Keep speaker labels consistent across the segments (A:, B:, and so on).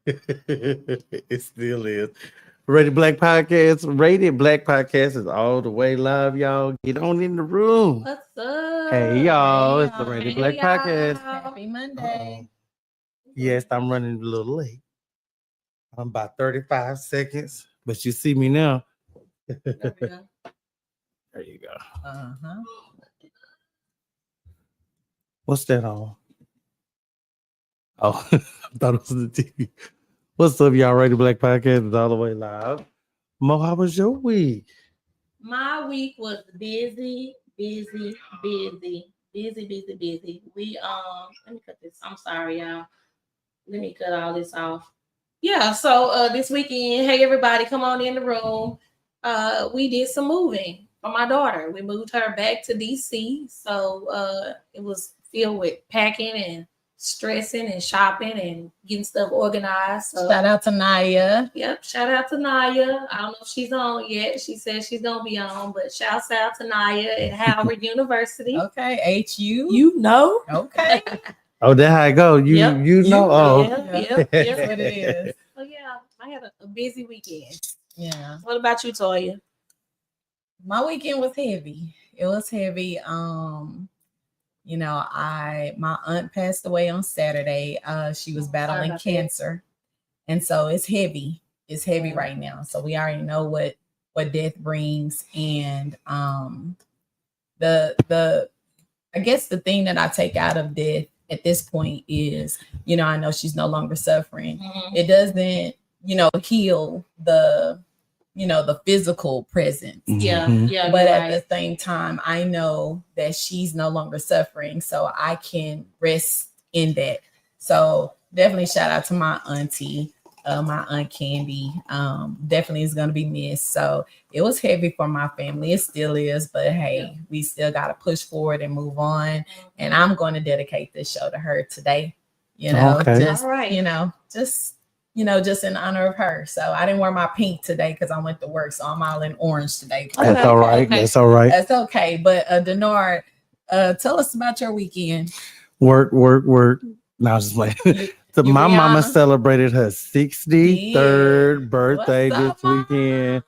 A: It still is. Rated Black Podcast. Rated Black Podcast is all the way live, y'all. Get on in the room.
B: What's up?
A: Hey, y'all.
C: Hey,
A: It's the
C: y'all.
A: Rated
B: Hey,
A: Black Podcast.
C: Happy Monday.
A: Uh-oh. Yes, I'm running a little late. I'm about 35 seconds, but you see me now.
B: There we go.
A: There you go.
C: Uh-huh.
A: What's that on? Oh, I thought it was the TV. What's up, y'all? Rated Black Podcast is all the way live. Mo, how was your week?
B: My week was busy. We let me cut this. I'm sorry, y'all. Let me cut all this off. Yeah, so this weekend, hey everybody, come on in the room. We did some moving for my daughter. We moved her back to DC. So it was filled with packing and stressing and shopping and getting stuff organized. So
C: Shout out to Naya.
B: yep, shout out to Naya. I don't know if she's on yet. She said she's gonna be on, but shouts out to Naya at Howard University.
C: Okay, HU.
B: You know.
C: Okay.
A: Oh, that's how I go. You
B: Yep.
A: know. Oh,
B: Yep.
C: That's what it is.
B: So yeah, I had a busy weekend.
C: Yeah.
B: What about you, Toya?
C: My weekend was heavy. It was heavy. My aunt passed away on Saturday. She was battling cancer. And so it's heavy. It's heavy right now. So we already know what death brings. And I guess the thing that I take out of death at this point is, I know she's no longer suffering.
B: Mm-hmm.
C: It doesn't, heal the physical presence.
B: Yeah.
C: But at the same time, I know that she's no longer suffering, so I can rest in that. So definitely shout out to my auntie, my Aunt Candy. Definitely is going to be missed. So it was heavy for my family. It still is, but hey, we still got to push forward and move on. And I'm going to dedicate this show to her today.
A: Okay.
C: Just,
B: All right.
C: just in honor of her. So I didn't wear my pink today because I went to work. So I'm all in orange today.
A: That's all right.
B: Okay.
A: That's all right.
C: That's okay. But Denard, tell us about your weekend.
A: Work. Now just like my mama celebrated her 63rd birthday this weekend.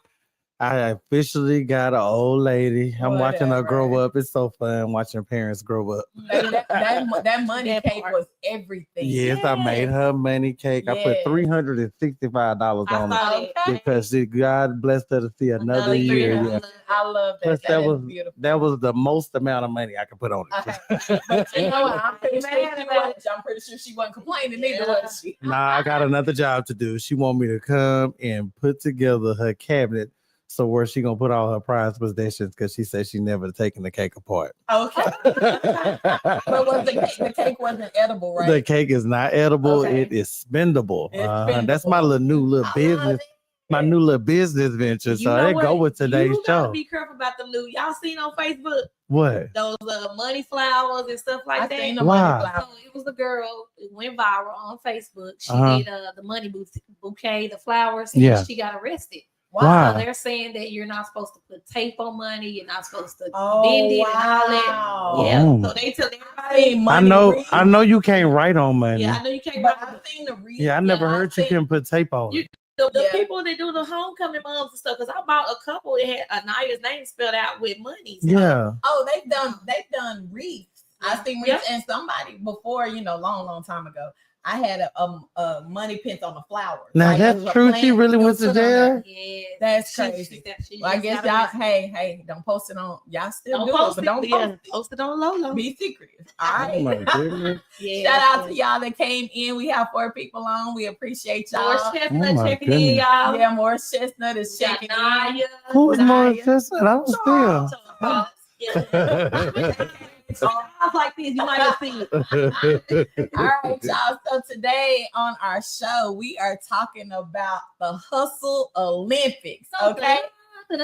A: I officially got an old lady. I'm watching her grow up. It's so fun watching parents grow up.
C: That money cake was everything.
A: Yes, I made her money cake. I put $365 on it because God blessed her to see another year. Yeah.
C: I love that.
A: Plus,
C: That is beautiful.
A: that was the most amount of money I could put on it.
C: But you know what? I'm pretty sure she wasn't complaining either, was she?
A: Nah, I got another job to do. She want me to come and put together her cabinet. So where she gonna put all her prized possessions? Because she said she never taken the cake apart.
C: Okay. But the cake wasn't edible, right?
A: The cake is not edible.
C: Okay.
A: It is spendable.
C: It's spendable.
A: That's my new business. My new little business venture. So they go with today's
B: you
A: show.
B: Gotta be careful about them new. Y'all seen on Facebook
A: What?
B: those money flowers and stuff like that.
C: Seen the
A: Wow.
C: money flower.
B: So it was a girl. It went viral on Facebook. She did the money bouquet, the flowers. And
A: Yeah.
B: she got arrested.
A: Wow.
B: So they're saying that you're not supposed to put tape on money. You're not supposed to bend it and all that. Yeah.
A: Oh.
B: So they tell everybody.
A: I know you can't write on money.
B: Yeah, I know you can't.
C: But I've seen the read.
A: Yeah, I never heard you can put tape on it.
B: The people that do the homecoming moms and stuff, because I bought a couple that had Anaya's name spelled out with money. So.
A: Yeah.
C: Oh, they've done wreaths. I seen wreaths, and somebody before, long time ago, I had a money pins on the flowers.
A: Now that's true. She really went to jail.
B: Yeah,
C: that's crazy. Well, I guess y'all, hey, don't post it on. Y'all still do it, but don't
B: post it on Lolo.
C: Be secretive. All right.
A: Oh my goodness.
C: Shout out to y'all that came in. We have 4 people on. We appreciate y'all.
B: Morris Chestnut checking in, y'all.
C: Yeah, Morris Chestnut is checking in.
A: Who's Morris Chestnut? I don't
B: still. Sounds like this, you might have seen it.
C: All right, y'all. So today on our show, we are talking about the Hustle Olympics. Okay. I'm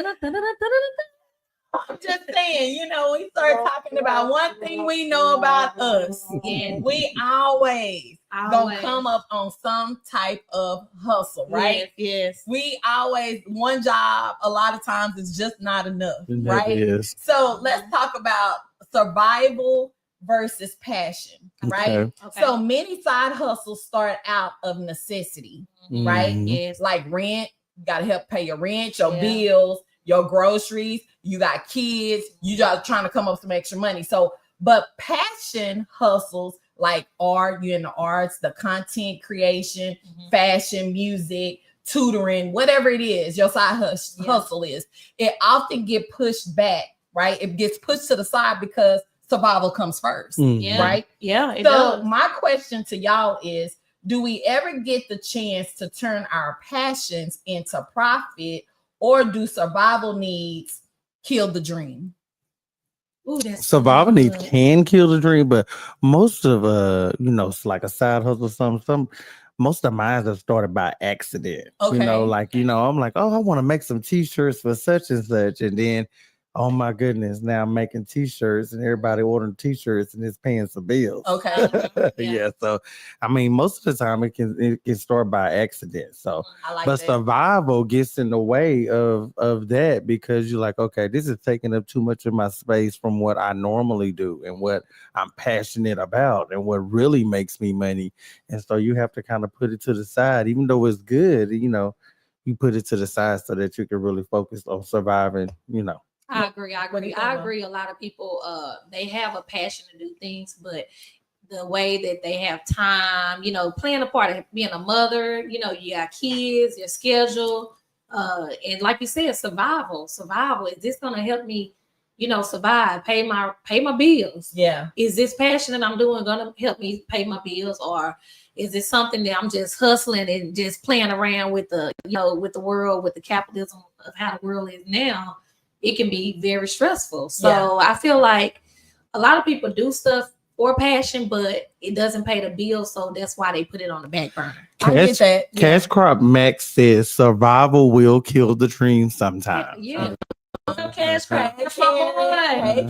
C: just saying, we start talking about one thing we know about us. And we always gonna come up on some type of hustle, right?
B: Yes.
C: We always, one job a lot of times is just not enough, right?
A: Yes.
C: So let's talk about survival versus passion, right?
A: Okay.
B: Okay.
C: So many side hustles start out of necessity, right?
A: Mhm.
B: Yes.
C: Like rent, you got to help pay your rent, your
B: Yeah.
C: bills, your groceries, you got kids, you just trying to come up with some extra money. So, but passion hustles like art, you in the arts, the content creation, fashion, music, tutoring, whatever it is, your side hustle is, it often get pushed back, right? It gets pushed to the side because survival comes first,
B: Yeah.
C: right?
B: Yeah. It
C: So
B: does.
C: my question to y'all is, do we ever get the chance to turn our passions into profit, or do survival needs kill the dream?
B: Ooh, that's
A: Survival
B: good.
A: needs can kill the dream, but most of it's like a side hustle, some most of mine have started by accident.
C: Okay.
A: I'm like, oh, I want to make some t-shirts for such and such, and then oh my goodness, now I'm making t-shirts and everybody ordering t-shirts and it's paying some bills.
C: Okay.
A: Yeah. So I mean, most of the time it can start by accident. So
C: I like
A: but
C: that.
A: survival gets in the way of that, because you're like, okay, this is taking up too much of my space from what I normally do and what I'm passionate about and what really makes me money. And so you have to kind of put it to the side, even though it's good, you put it to the side so that you can really focus on surviving,
B: I agree.
C: What do you think, Mom?
B: A lot of people, they have a passion to do things, but the way that they have time, playing a part of being a mother, you got kids, your schedule, and like you said, survival. Is this gonna help me, survive, pay my bills?
C: Yeah.
B: Is this passion that I'm doing gonna help me pay my bills, or is it something that I'm just hustling and just playing around with with the world, with the capitalism of how the world is now? It can be very stressful. So I feel like a lot of people do stuff for passion, but it doesn't pay the bills. So that's why they put it on the back burner.
C: I get that.
A: Cash Crop Max says survival will kill the dream sometimes.
B: Yeah. Cash crop.
C: Hey,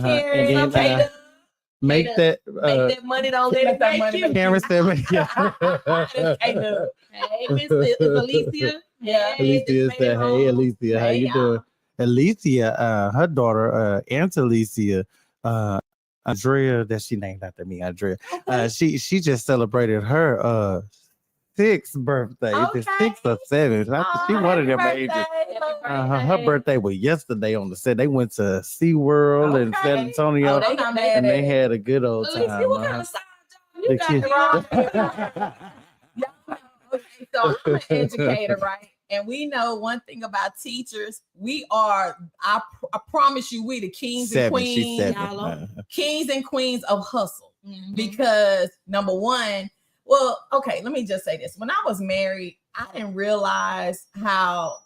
C: Karen. Hey,
A: And then, make that
B: money don't let it make you.
A: Karen said,
B: Hey, Miss Alicia.
C: Yeah.
A: Alicia said, hey, Alicia, how
C: Hey,
A: you
C: y'all.
A: doing? Alicia, her daughter, Aunt Alicia, Andrea, that she named after me, Andrea.
C: Okay.
A: She just celebrated her 6th birthday. It's the 6th or 7th. I think she one of them ages. Her birthday was yesterday on the set. They went to SeaWorld in San Antonio, and they had a good old time.
B: Alicia, what kind of side job you got?
C: Okay, so I'm an educator, right? And we know one thing about teachers. We are, I promise you, we the kings and queens, kings and queens of hustle. Because number one, well, okay, let me just say this. When I was married, I didn't realize how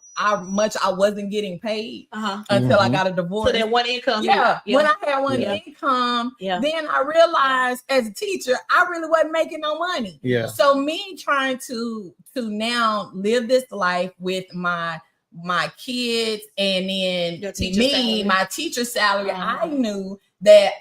C: much I wasn't getting paid until I got a divorce.
B: So that one income.
C: Yeah. When I had one income, then I realized as a teacher, I really wasn't making no money.
A: Yeah.
C: So me trying to now live this life with my kids and then my teacher salary, I knew that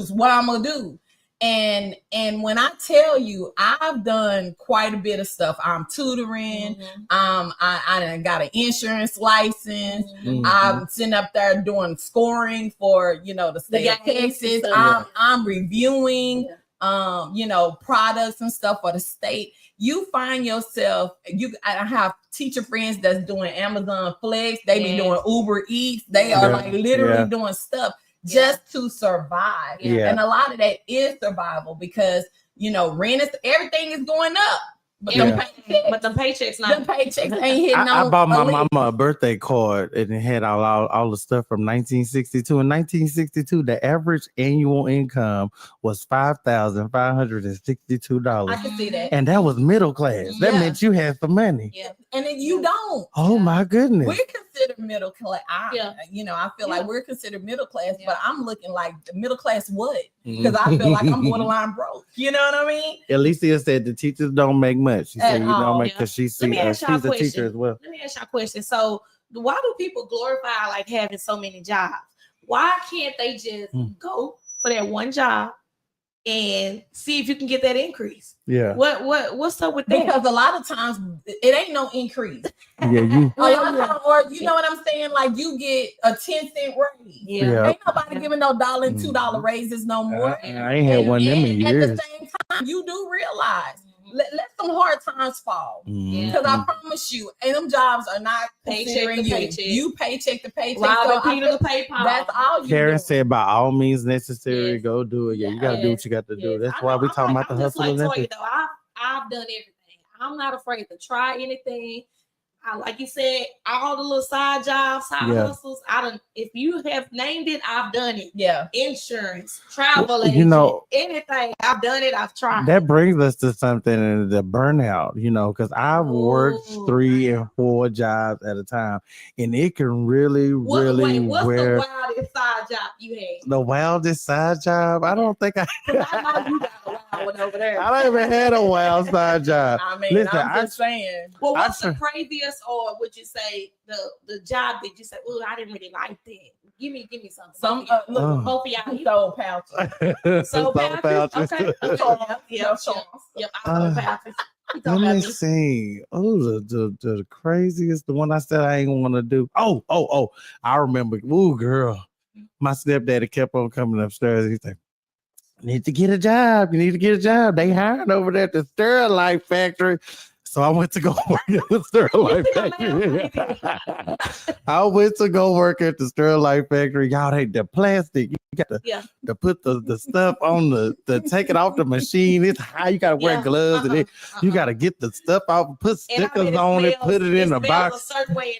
C: what I'm gonna do. And when I tell you, I've done quite a bit of stuff. I'm tutoring. I done got an insurance license. I'm sitting up there doing scoring for the state of Texas. I'm reviewing products and stuff for the state. You find yourself, I have teacher friends that's doing Amazon Flex. They be doing Uber Eats. They are like literally doing stuff just to survive. And a lot of that is survival because rent is, everything is going up. But
B: them paychecks not.
C: Them paychecks ain't hitting
A: I bought my mama a birthday card and it had all the stuff from 1962. In 1962, the average annual income was $5,562.
C: I can see that.
A: And that was middle class. That meant you had some money.
C: Yeah. And then you don't.
A: Oh my goodness.
C: We're considered middle class. I feel like we're considered middle class, but I'm looking like the middle class what? Because I feel like I'm borderline broke. You know what I mean?
A: Alicia said the teachers don't make much. She said because she's a teacher as well.
B: Let me ask y'all a question. So why do people glorify like having so many jobs? Why can't they just go for that one job and see if you can get that increase.
A: Yeah.
B: What's up with that?
C: Because a lot of times it ain't no increase.
A: Yeah, you.
C: A lot of times, or you know what I'm saying? Like you get a 10-cent raise.
B: Yeah.
C: Ain't nobody giving no $1 and $2 raises no more.
A: I ain't had one of them in years.
C: At the same time, you do realize let some hard times fall. Because I promise you, and them jobs are not considering you paycheck to paycheck.
B: Robbing Peter to pay Paul.
C: That's all you
A: Karen
C: do.
A: said, by all means necessary, go do it. Yeah, you got to do what you got to do. That's why we talking about the hustle and everything.
B: I've done everything. I'm not afraid to try anything. Like you said, all the little side jobs, side hustles. If you have named it, I've done it.
C: Yeah.
B: Insurance, travel agent, anything. I've done it. I've tried.
A: That brings us to something, the burnout, because I've worked 3 and 4 jobs at a time, and it can really
B: what's the wildest side job you had?
A: The wildest side job? I don't think I
B: know you got a wild one over there.
A: I don't even had a wild side job.
C: I mean, listen, I'm just saying.
B: Well, what's the craziest, or would you say the job that you said, "Oh, I didn't really like that"? Give me something. Look, both of y'all.
C: Soul pouches.
B: Soul pouches. Okay. Yep. I pouches.
A: Let me see. Oh, the craziest, the one I said I ain't want to do. Oh, I remember. Oh, girl, my stepdaddy kept on coming upstairs. He said, "You need to get a job. You need to get a job. They hired over there at the Sterilite factory." So I went to go work at the Sterilite factory. I went to go work at the Sterilite factory. Y'all hate the plastic. You got to put the stuff on the take it off the machine. It's high. You got to wear gloves and you got to get the stuff out, put stickers on it, put it in a box.
B: A certain way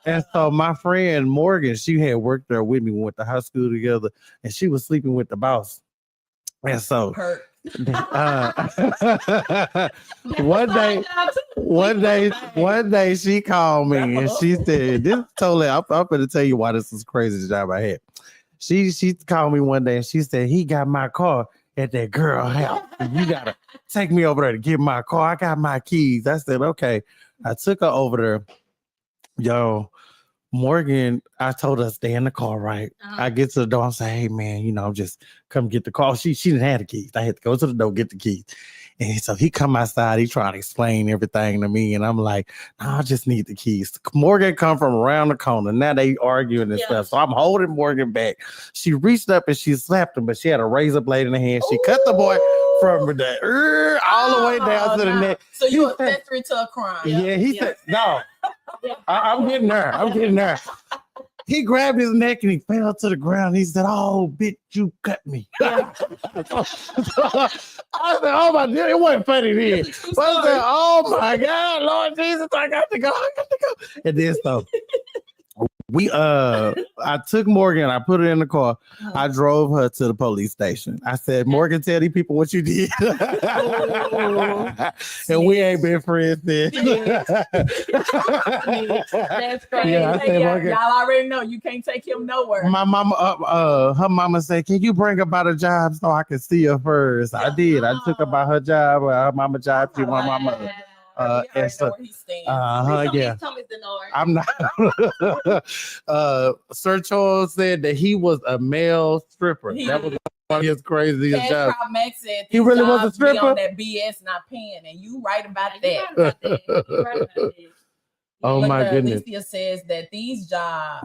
A: and so my friend Morgan, she had worked there with me. We went to high school together, and she was sleeping with the boss. And so one day she called me and she said, "This totally." I'm going to tell you why this is crazy job I had. She called me one day and she said, "He got my car at that girl house. You gotta take me over there to get my car. I got my keys." I said, "Okay." I took her over there. Yo, Morgan, I told her stay in the car, right? I get to the door and say, "Hey man, just come get the car." She didn't have the keys. I had to go to the door, get the keys. And so he come outside, he trying to explain everything to me. And I'm like, "No, I just need the keys." Morgan come from around the corner. Now they arguing and stuff. So I'm holding Morgan back. She reached up and she slapped him, but she had a razor blade in her hand. She cut the boy from the all the way down to the neck.
C: So you accessory to a crime.
A: Yeah, he said, "No." I'm getting there. He grabbed his neck and he fell to the ground. He said, "Oh, bitch, you cut me." I said, "Oh my God," it wasn't funny then. But I said, "Oh my God, Lord Jesus, I got to go." And then so I took Morgan, I put her in the car. I drove her to the police station. I said, "Morgan, tell these people what you did." And we ain't been friends since.
C: That's crazy.
A: I said,
C: Y'all already know you can't take him nowhere.
A: My mama, her mama said, "Can you bring about a job so I can see her first?" I did. I took about her job, her mama job to my mama. And so, I'm not. Sir Charles said that he was a male stripper. That was one of his craziest jobs.
C: Max said
A: he really was a stripper.
C: On that BS not paying, and you right about that.
A: Oh my goodness!
C: Alicia says that these jobs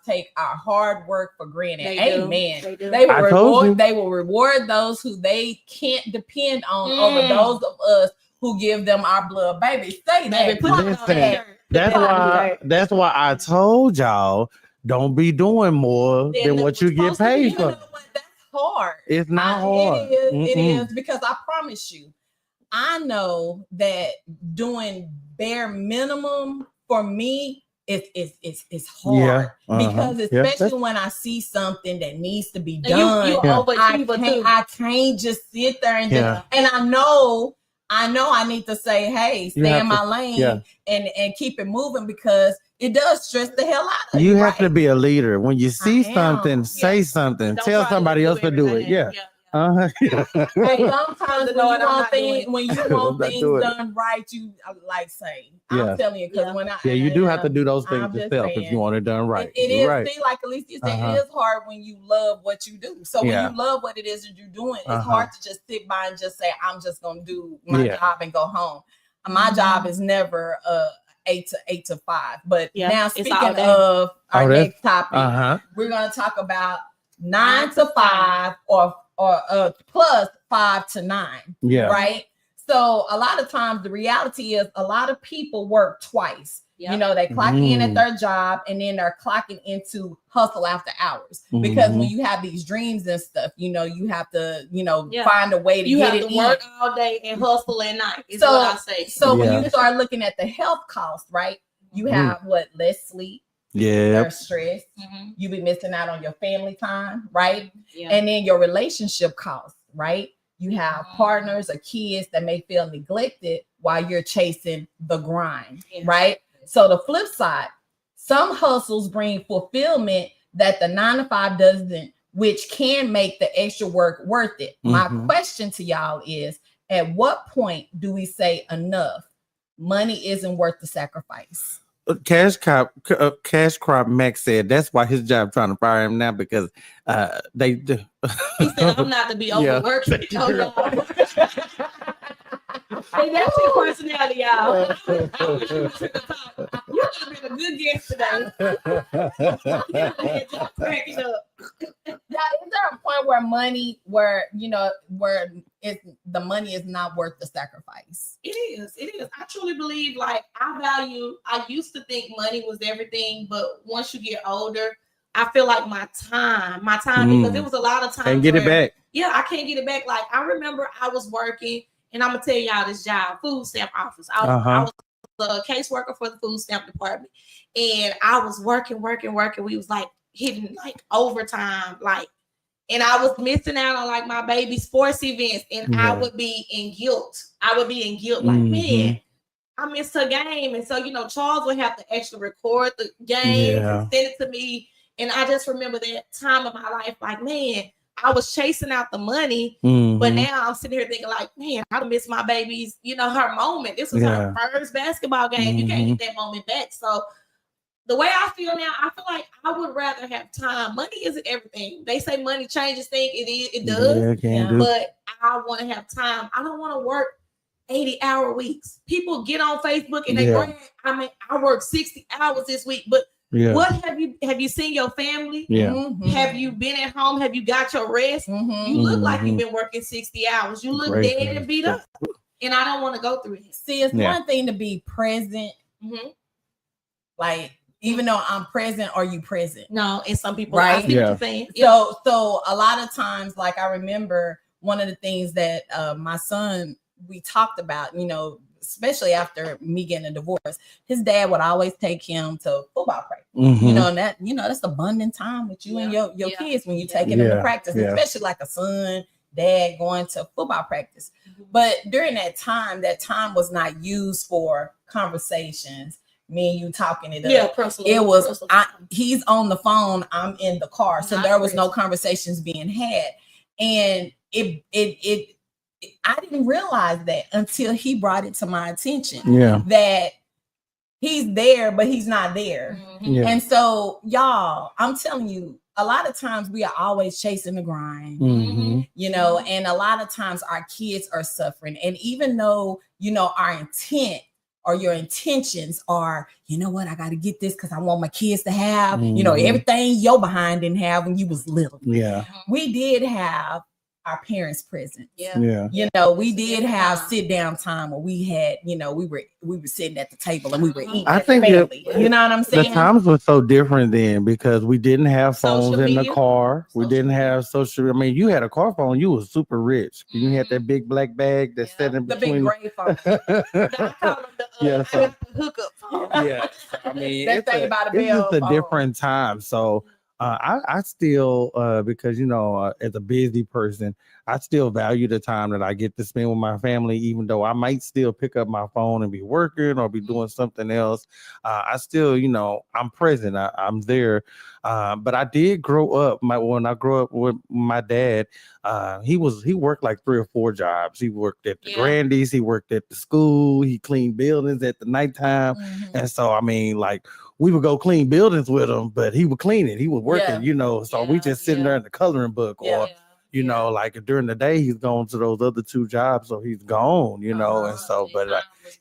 C: take our hard work for granted. Amen. They will reward those who they can't depend on over those of us who give them our blood. Baby, say that.
A: Listen, that's why I told y'all, don't be doing more than what you get paid for.
C: That's hard.
A: It's not hard.
C: It is because I promise you, I know that doing bare minimum for me it's hard because especially when I see something that needs to be done, I can't just sit there and and I know I need to say, "Hey, stay in my lane and keep it moving," because it does stress the hell out of you.
A: You have to be a leader. When you see something, say something. Tell somebody else to do it.
C: Hey, sometimes when you want
A: Not
C: things
A: doing it.
C: done right, you like say,
A: Yeah.
C: I'm telling you, because when
A: you do have to do those things
C: I'm just
A: yourself if
C: saying,
A: you want it done right.
C: It
A: You're
C: is
A: right.
C: see, like Alicia said, it is hard when you love what you do. So when you love what it is that you're doing, it's hard to just sit by and just say, I'm just gonna do my job and go home. My job is never 8 to 5. But now speaking of our next topic, we're gonna talk about 9 to 5 or plus 5 to 9. Right. So a lot of times the reality is a lot of people work twice. You know, they clock in at their job and then they're clocking into hustle after hours. Because when you have these dreams and stuff, you know, you have to, find a way to get it in.
B: You have to work all day and hustle at night. Is what I say.
C: So when you start looking at the health cost, right? You have less sleep. There's stress. You be missing out on your family time, right? And then your relationship costs, right? You have partners or kids that may feel neglected while you're chasing the grind, right? So the flip side, some hustles bring fulfillment that the 9 to 5 doesn't, which can make the extra work worth it. My question to y'all is, at what point do we say enough? Money isn't worth the sacrifice.
A: Cash Crop Max said that's why his job trying to fire him now because they do.
B: He said I'm not to be overworked. Hey, that's your personality, y'all. You have been a good guest today. Cracking up.
C: Now, is there a point where where the money is not worth the sacrifice?
B: It is. I truly believe, like, I used to think money was everything, but once you get older, I feel like my time, because it was a lot of times.
A: Can't get it back.
B: Yeah, I can't get it back. Like, I remember I was working, and I'm gonna tell y'all this job, food stamp office. I was the caseworker for the food stamp department, and I was working. We was like hitting like overtime, like, and I was missing out on like my baby's sports events, and I would be in guilt. Like, man, I missed her game, and so Charles would have to actually record the game and send it to me, and I just remember that time of my life, like, man, I was chasing out the money, but now I'm sitting here thinking like, man, I missed my baby's, her moment. This was her first basketball game. You can't get that moment back. So the way I feel now, I feel like I would rather have time. Money isn't everything. They say money changes things. It does. But I want to have time. I don't want to work 80-hour weeks. People get on Facebook and they brag, I work 60 hours this week, but what have you seen your family? Have you been at home? Have you got your rest? You look like you've been working 60 hours. You look dead and beat up. And I don't want to go through it.
C: See, it's one thing to be present. Like, even though I'm present, are you present?
B: No, and some people, right? I see what you're saying.
C: So a lot of times, like, I remember one of the things that my son, we talked about, especially after me getting a divorce, his dad would always take him to football practice. And that's abundant time with you and your kids when you taking them to practice, especially like a son, dad going to football practice. But during that time was not used for conversations. Me and you talking it up. It was he's on the phone, I'm in the car. So there was no conversations being had. And it I didn't realize that until he brought it to my attention. That he's there, but he's not there. And so, y'all, I'm telling you, a lot of times we are always chasing the grind, and a lot of times our kids are suffering. And even though, our intent or your intentions are, I got to get this because I want my kids to have, everything your behind didn't have when you was little. We did have our parents present. We did have sit down time where we had, we were sitting at the table and we were eating.
A: I think
C: family. You know what I'm saying?
A: The times were so different then because we didn't have phones in the car. We didn't have social. I mean, you had a car phone, you was super rich. You had that big black bag that sat in between.
C: The big gray phone.
B: Hookup phone.
A: I mean,
C: it's
A: just a different time. So I still because as a busy person, I still value the time that I get to spend with my family, even though I might still pick up my phone and be working or be doing something else. I still, I'm present. I'm there. But I did grow up. When I grew up with my dad, he worked like 3 or 4 jobs. He worked at the Grandies. He worked at the school. He cleaned buildings at the nighttime. And so, I mean, like, we would go clean buildings with him, but he would clean it. He was working, so we just sitting there in the coloring book or, like during the day, he's going to those other 2 jobs. So he's gone, and so, but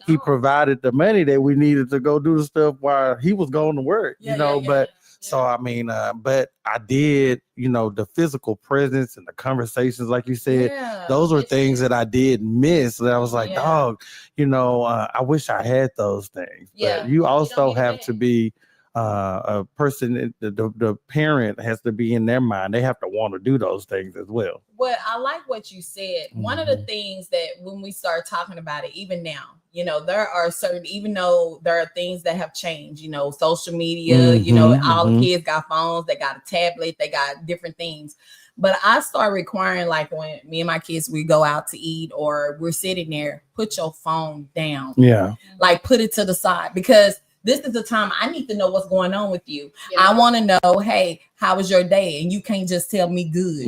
A: he provided the money that we needed to go do the stuff while he was going to work, but so, I mean, but I did, the physical presence and the conversations, like you said, those were things that I did miss. That I was like, dog, I wish I had those things. But you also have to be a person, the parent has to be in their mind. They have to want to do those things as well.
C: Well, I like what you said. One of the things that when we start talking about it, even now, there are certain, even though there are things that have changed, social media, all the kids got phones, they got a tablet, they got different things. But I start requiring, like when me and my kids, we go out to eat or we're sitting there, put your phone down.
A: Yeah.
C: Like put it to the side, because this is the time I need to know what's going on with you. I want to know, hey, how was your day? And you can't just tell me good.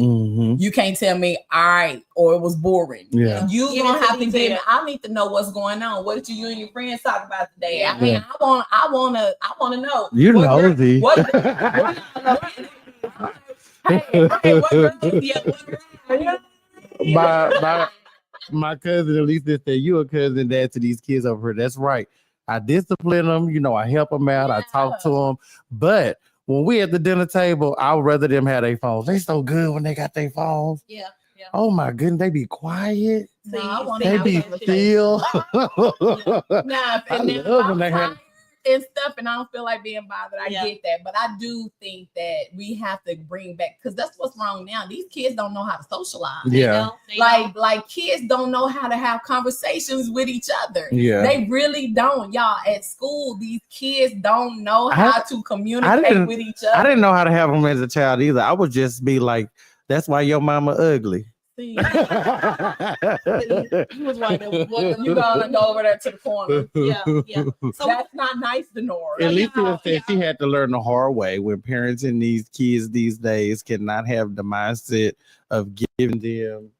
C: You can't tell me, all right, or it was boring.
A: Yeah.
C: You're going to have to give me, I need to know what's going on. What did you and your friends talk about today? I mean, I want to know.
A: You nosy. My cousin Elisa said, you a cousin dad to these kids over here. That's right. I discipline them, I help them out, I talk to them. But when we at the dinner table, I would rather them have their phones. They so good when they got their phones.
B: Yeah.
A: Oh my goodness, they be quiet.
C: No,
A: they be still.
C: And stuff, and I don't feel like being bothered. I get that, but I do think that we have to bring back, because that's what's wrong now. These kids don't know how to socialize.
A: Yeah,
C: like kids don't know how to have conversations with each other.
A: Yeah,
C: they really don't. Y'all at school, these kids don't know how to communicate with each other.
A: I didn't know how to have them as a child either. I would just be like, "That's why your mama ugly."
C: He was right there. You gotta go over there to the corner. Yeah. So that's not nice to Nora.
A: At least said she had to learn the hard way. When parents and these kids these days cannot have the mindset of giving them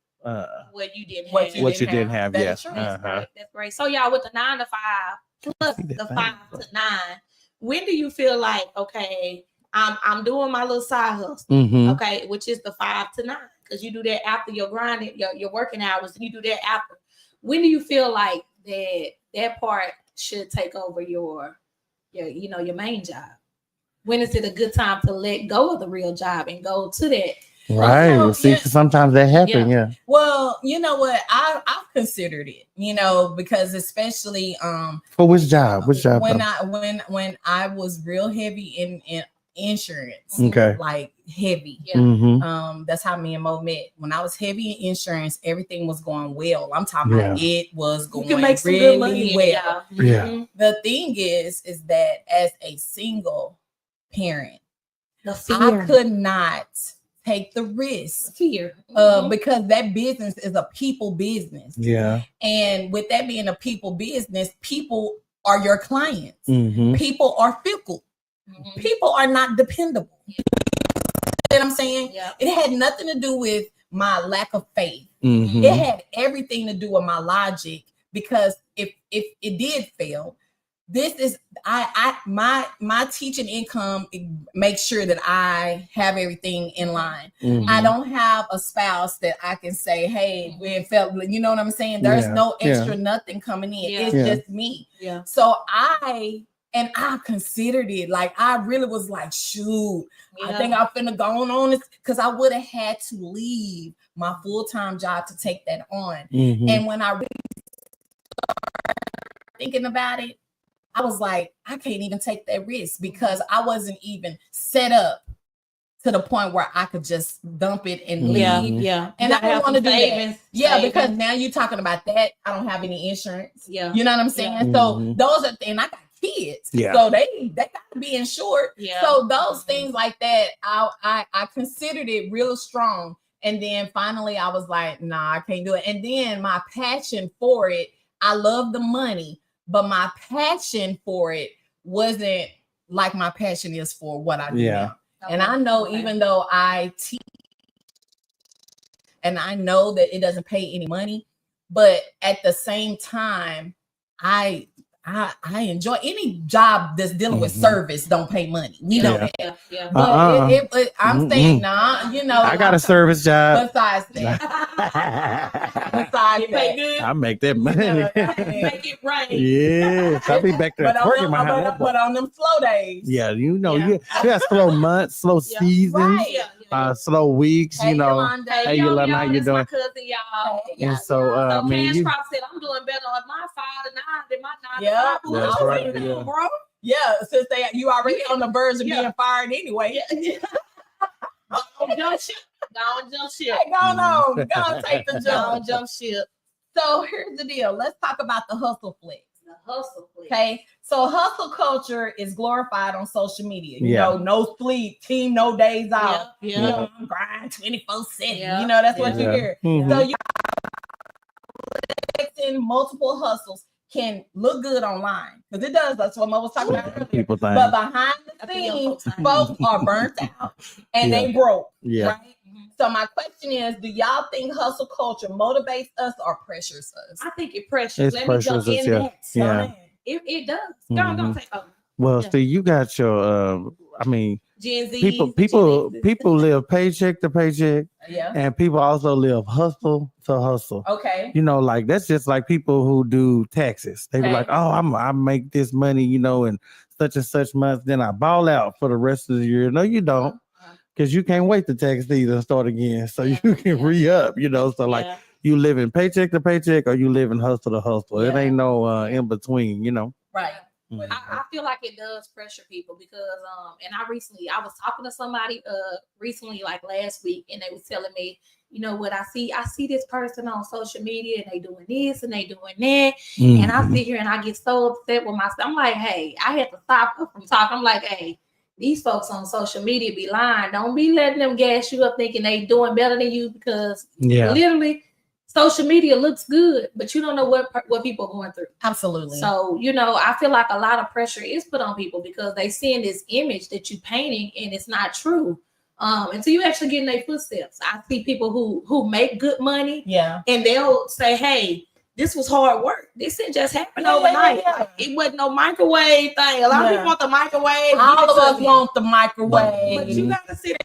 B: what you didn't have.
A: Yes,
B: that's great. So y'all, with the 9 to 5 plus the 5 to 9, when do you feel like, okay, I'm doing my little side hustle, okay, which is the 5 to 9? Because you do that after your grinding, your working hours, and you do that after. When do you feel like that part should take over your main job? When is it a good time to let go of the real job and go to that?
A: Right. Sometimes that happens. Yeah.
C: Well, you know what? I've considered it. Because especially
A: for which job?
C: When I was real heavy in insurance, like heavy. That's how me and Mo met. When I was heavy in insurance, everything was going well. I'm talking about it was going really well. The thing is that as a single parent, I could not take the risk because that business is a people business. And with that being a people business, people are your clients. People are fickle. People are not dependable. You know what I'm saying? It had nothing to do with my lack of faith. It had everything to do with my logic, because if it did fail, this is my teaching income makes sure that I have everything in line. I don't have a spouse that I can say, hey, we felt, you know what I'm saying? There's no extra nothing coming in. It's just me. So I considered it, like I really was like, shoot, I think I'm finna go on this, because I would have had to leave my full-time job to take that on. And when I really started thinking about it, I was like, I can't even take that risk, because I wasn't even set up to the point where I could just dump it and leave. And I don't want to do that. Because now you're talking about that. I don't have any insurance. You know what I'm saying? So those are things. I got kids, so they got to be insured. So those things like that, I considered it real strong, And then finally I was like, nah, I can't do it. And then my passion for it, I love the money, but my passion for it wasn't like my passion is for what I do now. Okay. And I know even though I teach and I know that it doesn't pay any money, but at the same time, I enjoy any job that's dealing with service. Don't pay money. We know that. Yeah. But I'm saying, nah, you know,
A: I got a service job.
C: Besides that,
B: pay good.
A: I make that money.
B: Make it right.
A: Yes, I'll be back there twerking my house.
C: But on them slow days.
A: Yeah, you know, you got slow months, slow seasons. Slow weeks, you know. Hey, Yolanda, how you doing?
B: My cousin, y'all.
A: And so,
B: I mean, Cash said I'm doing better on my 5 to 9 than my 9 to 5.
A: That's right.
C: Bro. Yeah, since you already on the verge of being fired anyway.
B: Jump ship. Jump ship.
C: Hey, go on, take the jump.
B: Jump ship.
C: So here's the deal. Let's talk about the hustle flex.
B: Hustle.
C: Okay, so hustle culture is glorified on social media. You know, no sleep, team, no days off. You know, grind 24/7. You know, that's what you hear. So you multiple hustles can look good online because it does. That's what I was talking about earlier. But behind the scenes, folks are burnt out and they broke. Right. So my question is, do y'all think hustle culture motivates us or pressures us?
B: I think it pressures. Let me jump in that. It does. Don't take over.
A: Well, see, you got your
B: Gen Z
A: people live paycheck to paycheck. And people also live hustle to hustle.
C: Okay.
A: You know, like that's just like people who do taxes. They be like, oh, I make this money, you know, in such and such months, then I ball out for the rest of the year. No, you don't. Because you can't wait to tax season and start again. So you can re-up, you know. So like you live in paycheck to paycheck or you live in hustle to hustle. It ain't no in between, you know.
C: Right.
B: I feel like it does pressure people because and I was talking to somebody recently, like last week, and they was telling me, you know what, I see this person on social media and they doing this and they doing that. And I sit here and I get so upset with myself. I'm like, hey, I had to stop her from talking. I'm like, hey, these folks on social media be lying. Don't be letting them gas you up thinking they doing better than you because literally social media looks good, but you don't know what people are going through.
C: Absolutely.
B: So, you know, I feel like a lot of pressure is put on people because they seeing this image that you painting and it's not true. Until you actually get in their footsteps. I see people who make good money. And they'll say, hey, this was hard work. This didn't just happen overnight. It wasn't no microwave thing. A lot of people want the microwave.
C: All of us want the microwave.
B: But you got to sit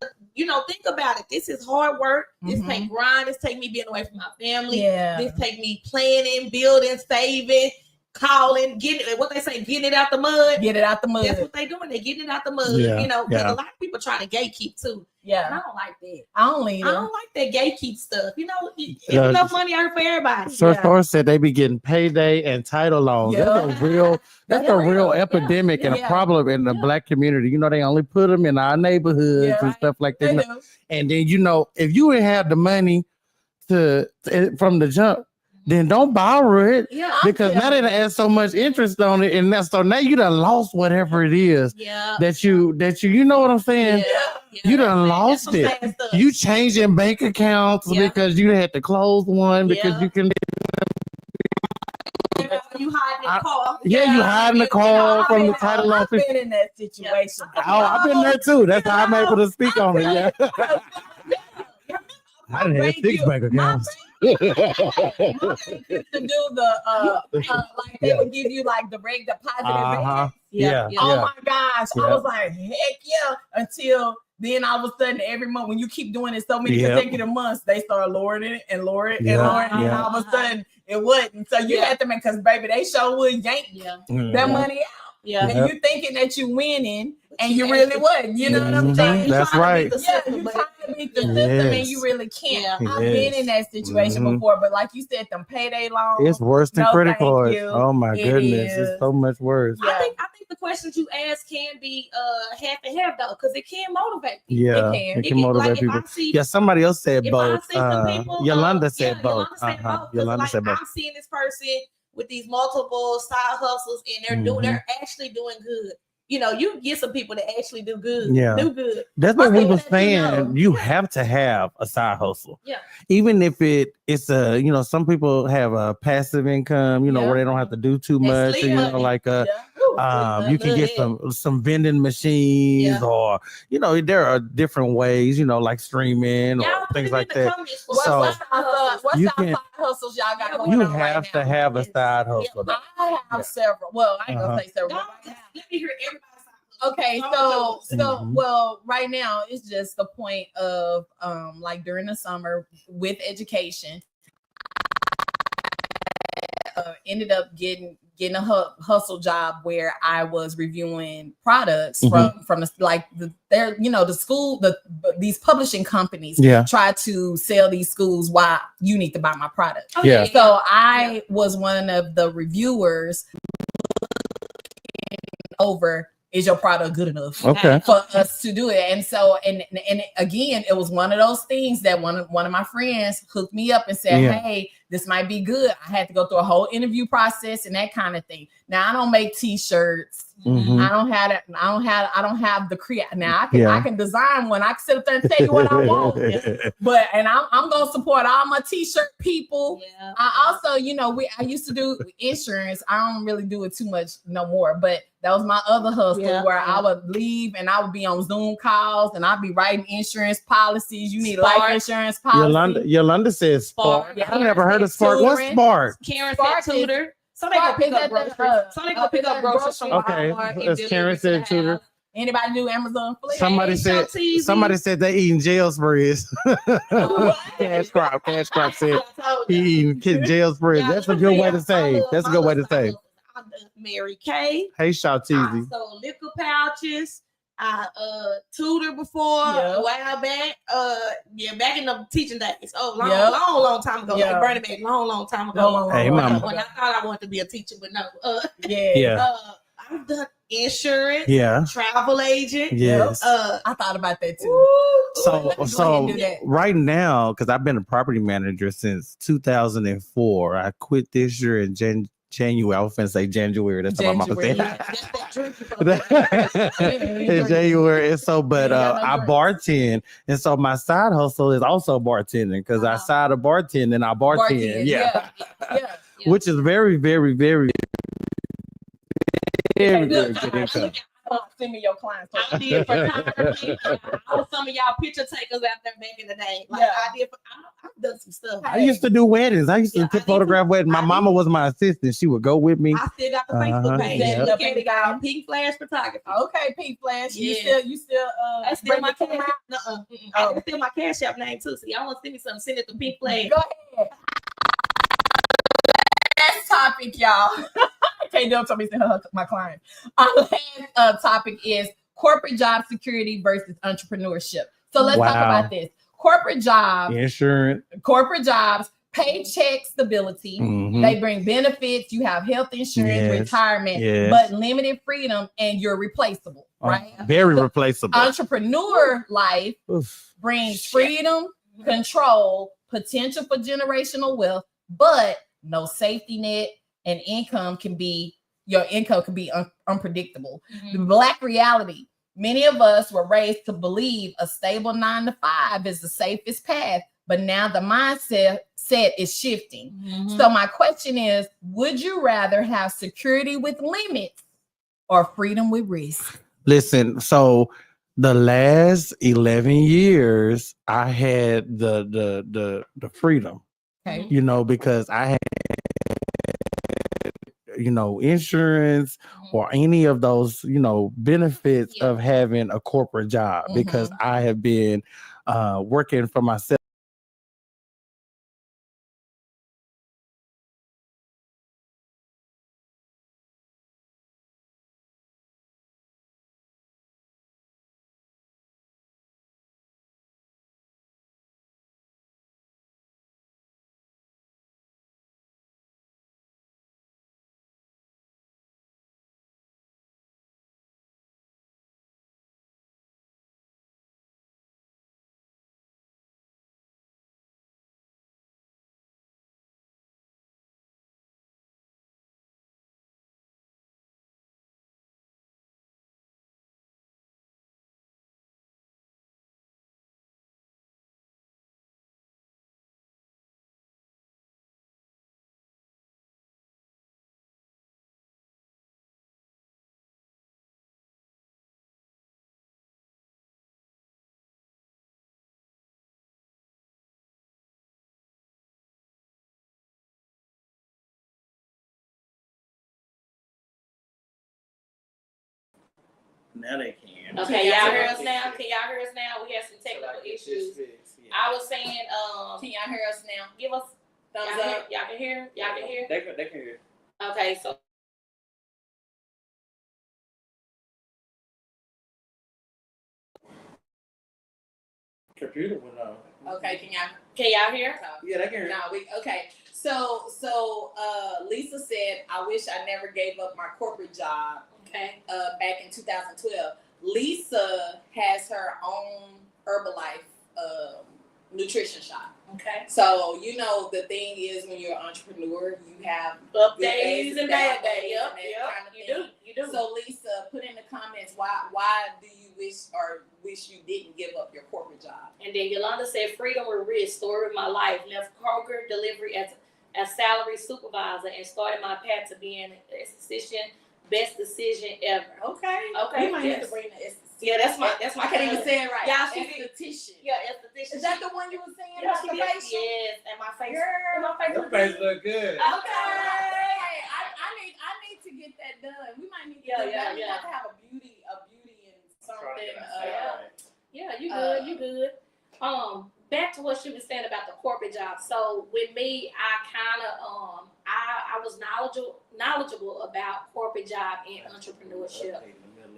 B: there. You know, think about it. This is hard work. This take grind. This take me being away from my family. This take me planning, building, saving, calling, getting it out the mud.
C: Get it out the mud.
B: That's what they doing. They getting it out the mud. You know, because a lot of people try to gatekeep too. And I don't like that.
C: I don't
B: like that gatekeep stuff. You know, it's enough money out for everybody.
A: Sir said they be getting payday and title loans. That's a real epidemic and a problem in the Black community. You know, they only put them in our neighborhoods and stuff like that. And then, you know, if you ain't have the money from the jump, then don't borrow it because now they done add so much interest on it, and so now you done lost whatever it is that you know what I'm saying? You done lost it. You changing bank accounts because you had to close one because you can.
B: You hide in the car.
A: You hide in the car from the title office.
C: I've been in that situation.
A: I've been there too. That's how I'm able to speak on it. I didn't have 6 bank accounts.
C: To do the like they would give you like the reg deposit. Oh my gosh, I was like, heck yeah! Until then, all of a sudden, every month when you keep doing it so many consecutive months, they start lowering it and lowering it and lowering it, and all of a sudden it wouldn't. So you had to make because baby, they sure would yank that money out. And you thinking that you winning, and you really wasn't. You know what I'm saying?
A: That's right.
C: You trying to beat the system, and you really can't. I've been in that situation before, but like you said, them payday loans.
A: It's worse than credit cards. Oh my goodness, it's so much worse.
B: I think the questions you ask can be half and half though, because it can motivate people.
A: It can motivate people. Somebody else said both. Yolanda said both. Yolanda said both.
B: I'm seeing this person with these multiple side hustles, and they're actually doing good. you can get some people that actually do good.
A: Yeah.
B: Do good.
A: That's what we
B: people
A: were
B: that you know.
A: saying. You have to have a side hustle.
B: Yeah.
A: Even if it's a, some people have a passive income, where they don't have to do too much.
B: sleep money.
A: Like
B: I
A: you can
B: love
A: get
B: that.
A: some vending machines
B: Yeah.
A: or, there are different ways, like streaming
B: Y'all
A: or
B: put
A: things
B: it
A: like
B: in the
A: that.
B: comments for
A: So
C: What's
A: you
C: our
A: can-
C: side hustles y'all got going
A: You
C: on right
A: have to
C: now?
A: have a
B: Yes.
A: side hustle.
B: Yeah.
C: I have several. Well, I ain't gonna say several.
B: No,
C: but
B: let me hear everybody's.
C: Okay,
B: Oh,
C: so
A: Mhm.
C: well, right now it's just the point of like during the summer with education, ended up getting a hustle job where I was reviewing products from the school, these publishing companies try to sell these schools why you need to buy my product.
B: Oh, yeah.
C: So I was one of the reviewers over, is your product good enough
A: Okay.
C: for us to do it? And so, and again, it was one of those things that one of my friends hooked me up and said, hey, this might be good. I had to go through a whole interview process and that kind of thing. Now I don't make t-shirts.
A: Mhm.
C: I don't have the now I can design one. I can sit up there and tell you what I want. But I'm gonna support all my t-shirt people.
B: Yeah.
C: I also, I used to do insurance. I don't really do it too much no more, but that was my other hustle where I would leave and I would be on Zoom calls and I'd be writing insurance policies. You need life insurance policy.
A: Yolanda says Spark.
C: Yeah.
A: I never heard of Spark. What's Spark?
B: Karen
C: Spark
B: said tutor. So they
C: Spark
B: go pick
C: is
B: up
C: at the,
B: groceries. So they go pick up groceries from
A: Okay.
B: Walmart and
A: As
B: deliver
A: Karen
B: to
A: said
B: the
A: tutor.
B: house.
C: Anybody do Amazon Flip?
A: Somebody said they eating jail spreads. Cash crop said he eating jail spreads. That's a good way to say. That's a good way to say.
B: I love Mary Kay.
A: Hey,
B: I
A: Shawteezy.
B: sold liquor pouches. I tutored before a while back. Back in the teaching days. Long time ago.
C: Yeah.
B: Burning back long time ago.
A: Hey, mama.
B: When I thought I wanted to be a teacher, but no. I've done insurance.
A: Yeah.
B: Travel agent.
A: Yes.
C: I thought about that too.
A: So right now, because I've been a property manager since 2004, I quit this year in January. I was going to say January. That's what my mama said. In January. And so, but I bartend. And so my side hustle is also bartending because I side of bartending, I bartend. Yeah. Which is very, very, very, very good income.
C: Send me your clients.
B: I did photography. I was some of y'all picture takers out there back in the day. I've done some stuff.
A: I used to do weddings. I used to photograph weddings. My mama was my assistant. She would go with me.
B: I still got the Facebook page. Look at it, y'all. Pink Flash Photography.
C: Okay, Pink Flash.
B: Yeah.
C: You still
B: that's still my cash. That's still my cash app name too. So y'all want to send me something, send it to Pink Flash.
C: Go ahead. Last topic, y'all. Okay, don't tell me my client. Our last topic is corporate job security versus entrepreneurship. So let's talk about this. Corporate jobs,
A: insurance,
C: corporate jobs, paycheck stability.
A: Mm-hmm.
C: They bring benefits. You have health insurance, retirement, but limited freedom, and you're replaceable, right?
A: Very replaceable.
C: Entrepreneur life brings freedom, control, potential for generational wealth, but no safety net. And your income can be unpredictable. The Black reality. Many of us were raised to believe a stable 9-to-5 is the safest path, but now the mindset is shifting. So my question is, would you rather have security with limits or freedom with risk?
A: Listen, so the last 11 years, I had the freedom.
C: Okay.
A: Because I had insurance or any of those, benefits of having a corporate job because I have been working for myself. Now they can.
B: Okay, y'all hear us now? Can y'all hear us now? We have some technical issues. I was saying,
C: can y'all hear us now?
B: Give us thumbs up. Y'all can hear? Y'all can hear?
A: They can hear.
B: Okay, so.
A: Computer went on.
C: Okay, can y'all
B: hear?
A: Yeah, they can hear.
C: No, okay. So Lisa said, I wish I never gave up my corporate job.
B: Okay.
C: Back in 2012. Lisa has her own Herbalife nutrition shop.
B: Okay.
C: So the thing is, when you're an entrepreneur, you have
B: up days and bad days. Yep. You do.
C: So Lisa, put in the comments why do you wish you didn't give up your corporate job?
B: And then Yolanda said, freedom with risk, story of my life. Left Kroger delivery as salary supervisor and started my path to being an best decision ever.
C: Okay. We might have to bring the esthetician.
B: Yeah, that's my.
C: I can't even say it right.
B: Yeah,
C: esthetician.
B: Esthetician.
C: Is that the one you were saying about the facial?
B: Yes, and my face.
C: Girl,
B: my face
A: look good.
B: Okay.
C: Hey, I need to get that done. We might need to have to have a beauty and something.
B: You good. Back to what she was saying about the corporate job. So with me, I kind of I was knowledgeable about corporate job and entrepreneurship.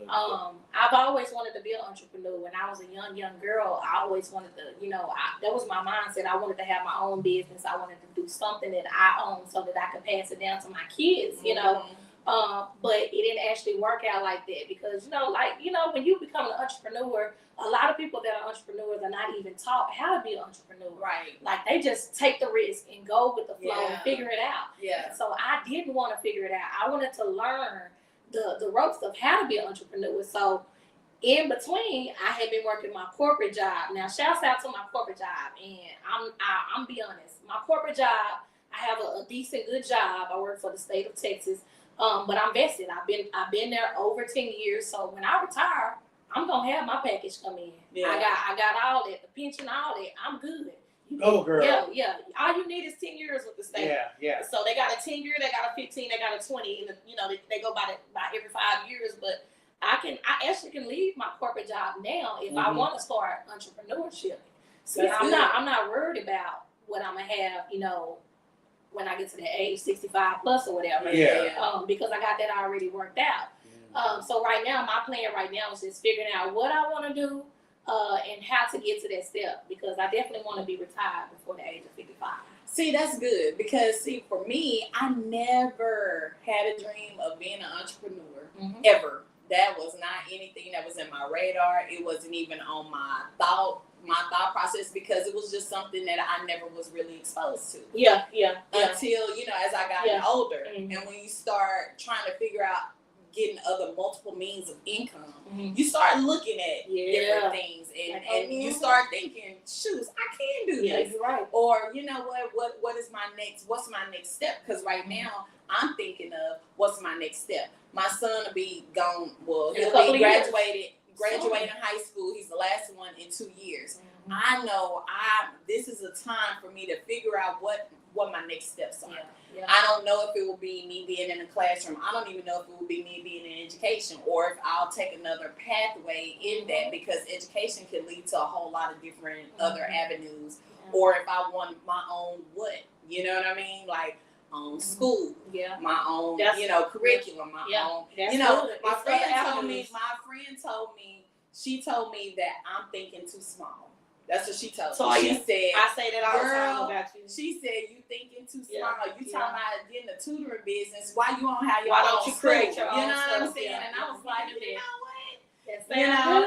B: I've always wanted to be an entrepreneur. When I was a young girl, I always wanted to, that was my mindset. I wanted to have my own business. I wanted to do something that I own so that I could pass it down to my kids, but it didn't actually work out like that because, when you become an entrepreneur, a lot of people that are entrepreneurs are not even taught how to be an entrepreneur.
C: Right.
B: Like they just take the risk and go with the flow and figure it out.
C: Yeah.
B: So I didn't want to figure it out. I wanted to learn the ropes of how to be an entrepreneur. So in between, I had been working my corporate job. Now, shouts out to my corporate job. And I'm be honest, my corporate job, I have a decent, good job. I work for the state of Texas. But I'm vested. I've been there over 10 years. So when I retire, I'm gonna have my package come in. Yeah. I got all that, the pension, all that. I'm good.
A: Oh, girl.
B: Yeah. All you need is 10 years with the state.
A: Yeah.
B: So they got a 10 year, they got a 15, they got a 20. And they go by every 5 years. But I actually can leave my corporate job now if I want to start entrepreneurship. So I'm not worried about what I'm gonna have. When I get to that age, 65 plus or whatever.
A: Yeah.
B: Because I got that already worked out. So right now, my plan right now is just figuring out what I want to do and how to get to that step because I definitely want to be retired before the age of 55.
C: See, that's good because, for me, I never had a dream of being an entrepreneur, ever. That was not anything that was in my radar. It wasn't even on my thought process because it was just something that I never was really exposed to.
B: Yeah.
C: Until, as I got older. And when you start trying to figure out getting other multiple means of income, you start looking at different things and you start thinking, shoot, I can do this.
B: Right.
C: Or what's my next step? Because right now I'm thinking of what's my next step. My son will be gone, he'll be graduating high school. He's the last one in 2 years. I know this is a time for me to figure out what my next steps are. Yeah. I don't know if it will be me being in a classroom. I don't even know if it will be me being in education or if I'll take another pathway in that because education can lead to a whole lot of different other avenues. Or if I want my own you know what I mean? Like school, my own, curriculum, my own. My friend told me that I'm thinking too small. That's what she told me. She said,
B: I say that all the time about you.
C: She said, you thinking too small. You talking about getting a tutoring business. Why you don't have your
B: Why
C: own
B: don't you create your own
C: You know what I'm
B: stuff?
C: saying?
B: Yeah.
C: And I was like, you know what?
B: Yes,
C: You know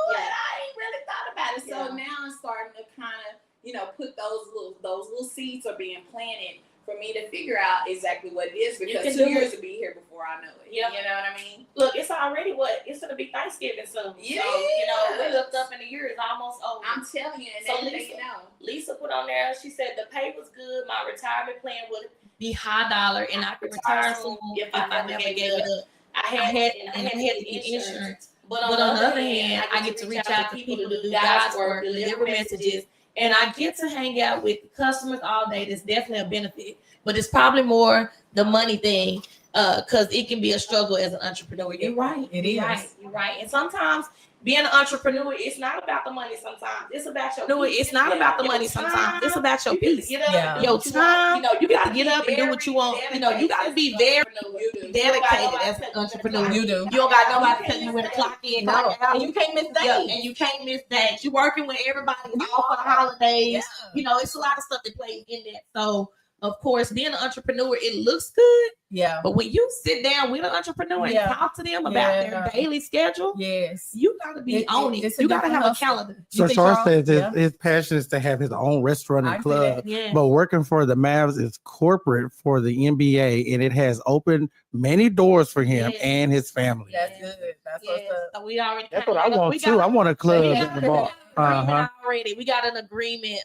C: what? I ain't really thought about it. So now I'm starting to kind of, put those little seeds are being planted for me to figure out exactly what it is because 2 years will be here before I know it.
B: Yeah.
C: You know what I mean?
B: Look, it's already it's going to be Thanksgiving soon.
C: Yeah.
B: So, we looked up in the year, it's almost over.
C: I'm telling you, and
B: so
C: Lisa
B: put on there, she said the pay was good, my retirement plan would be high dollar, and I could retire soon if I never gave it up. I had to get insurance. But on the other hand, I get to reach out to people to do God's work, deliver messages, and I get to hang out with customers all day. That's definitely a benefit. But it's probably more the money thing because it can be a struggle as an entrepreneur. You're right. You're right. And sometimes being an entrepreneur, it's not about the money. Sometimes it's about your. No, it's not about the money. Sometimes it's about your peace. Your time. You got to get up and do what you want. You got to be very dedicated as an entrepreneur. You do. You don't got nobody telling you when to clock in. No, and you can't miss days. And you can't miss days. You're working with everybody all for the holidays. Yeah. It's a lot of stuff that plays in that. So. Of course, being an entrepreneur, it looks good. Yeah. But when you sit down with an entrepreneur and talk to them about their daily schedule, you gotta be on it. You gotta have a calendar.
A: So Charles says his passion is to have his own restaurant and club. But working for the Mavs is corporate for the NBA, and it has opened many doors for him and his family. That's good. That's what's up. So we already. That's what I want too. I want a club in the ball.
B: Already, we got an agreement.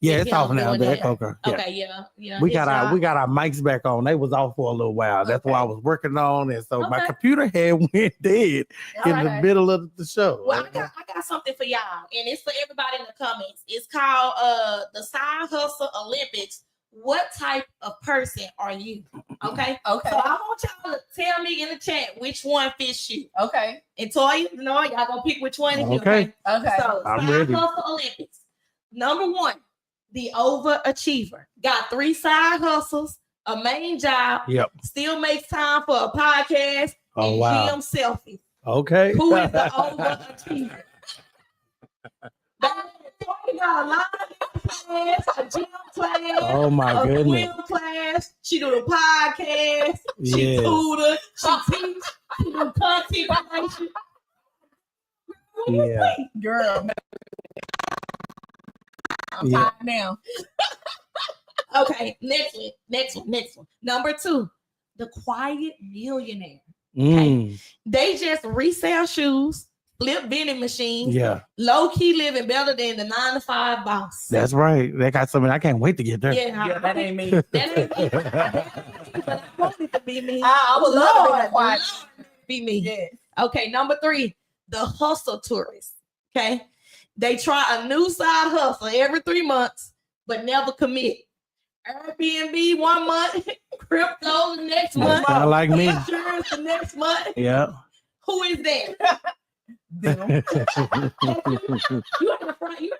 A: Yeah, it's off now. Okay.
B: Okay, yeah.
A: We got our mics back on. They was off for a little while. That's what I was working on, and so my computer had went dead in the middle of the show.
B: Well, I got something for y'all, and it's for everybody in the comments. It's called the Side Hustle Olympics. What type of person are you? Okay. So I want y'all to tell me in the chat which one fits you. Okay. And Toya, y'all gonna pick which one.
A: Okay.
B: So I'm ready. Side Hustle Olympics. Number 1. The overachiever. Got 3 side hustles, a main job, still makes time for a podcast, and gym selfies.
A: Okay.
B: Who is the overachiever? You got a lot of class, a gym class,
A: oh my
B: a
A: goodness,
B: swim class. She do the podcast, she tutor, she teach, she do content creation.
A: Yeah.
C: Girl. I'm tired now.
B: Okay, next one. Number 2, the quiet millionaire. Okay? They just resell shoes, flip vending machines. Yeah. Low key living better than the 9-to-5 boss.
A: That's right. They got something. I can't wait to get there.
B: Yeah, that ain't me. That ain't me. But I want it to be me.
C: I would love to be quiet.
B: Be me. Yes. Okay, number 3, the hustle tourist. Okay. They try a new side hustle every 3 months, but never commit. Airbnb 1 month, crypto the next month.
A: Sound like me.
B: Insurance the next month.
A: Yeah.
B: Who is that? Them. You ain't afraid,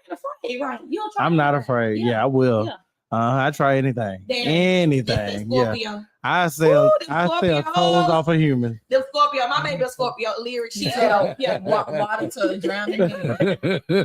B: right? You don't try.
A: I'm not afraid. Yeah, I will. Yeah. I try anything. Anything. Yeah. I sell clothes off of humans.
B: The Scorpio. My baby a Scorpio lyric. She
C: water to drown.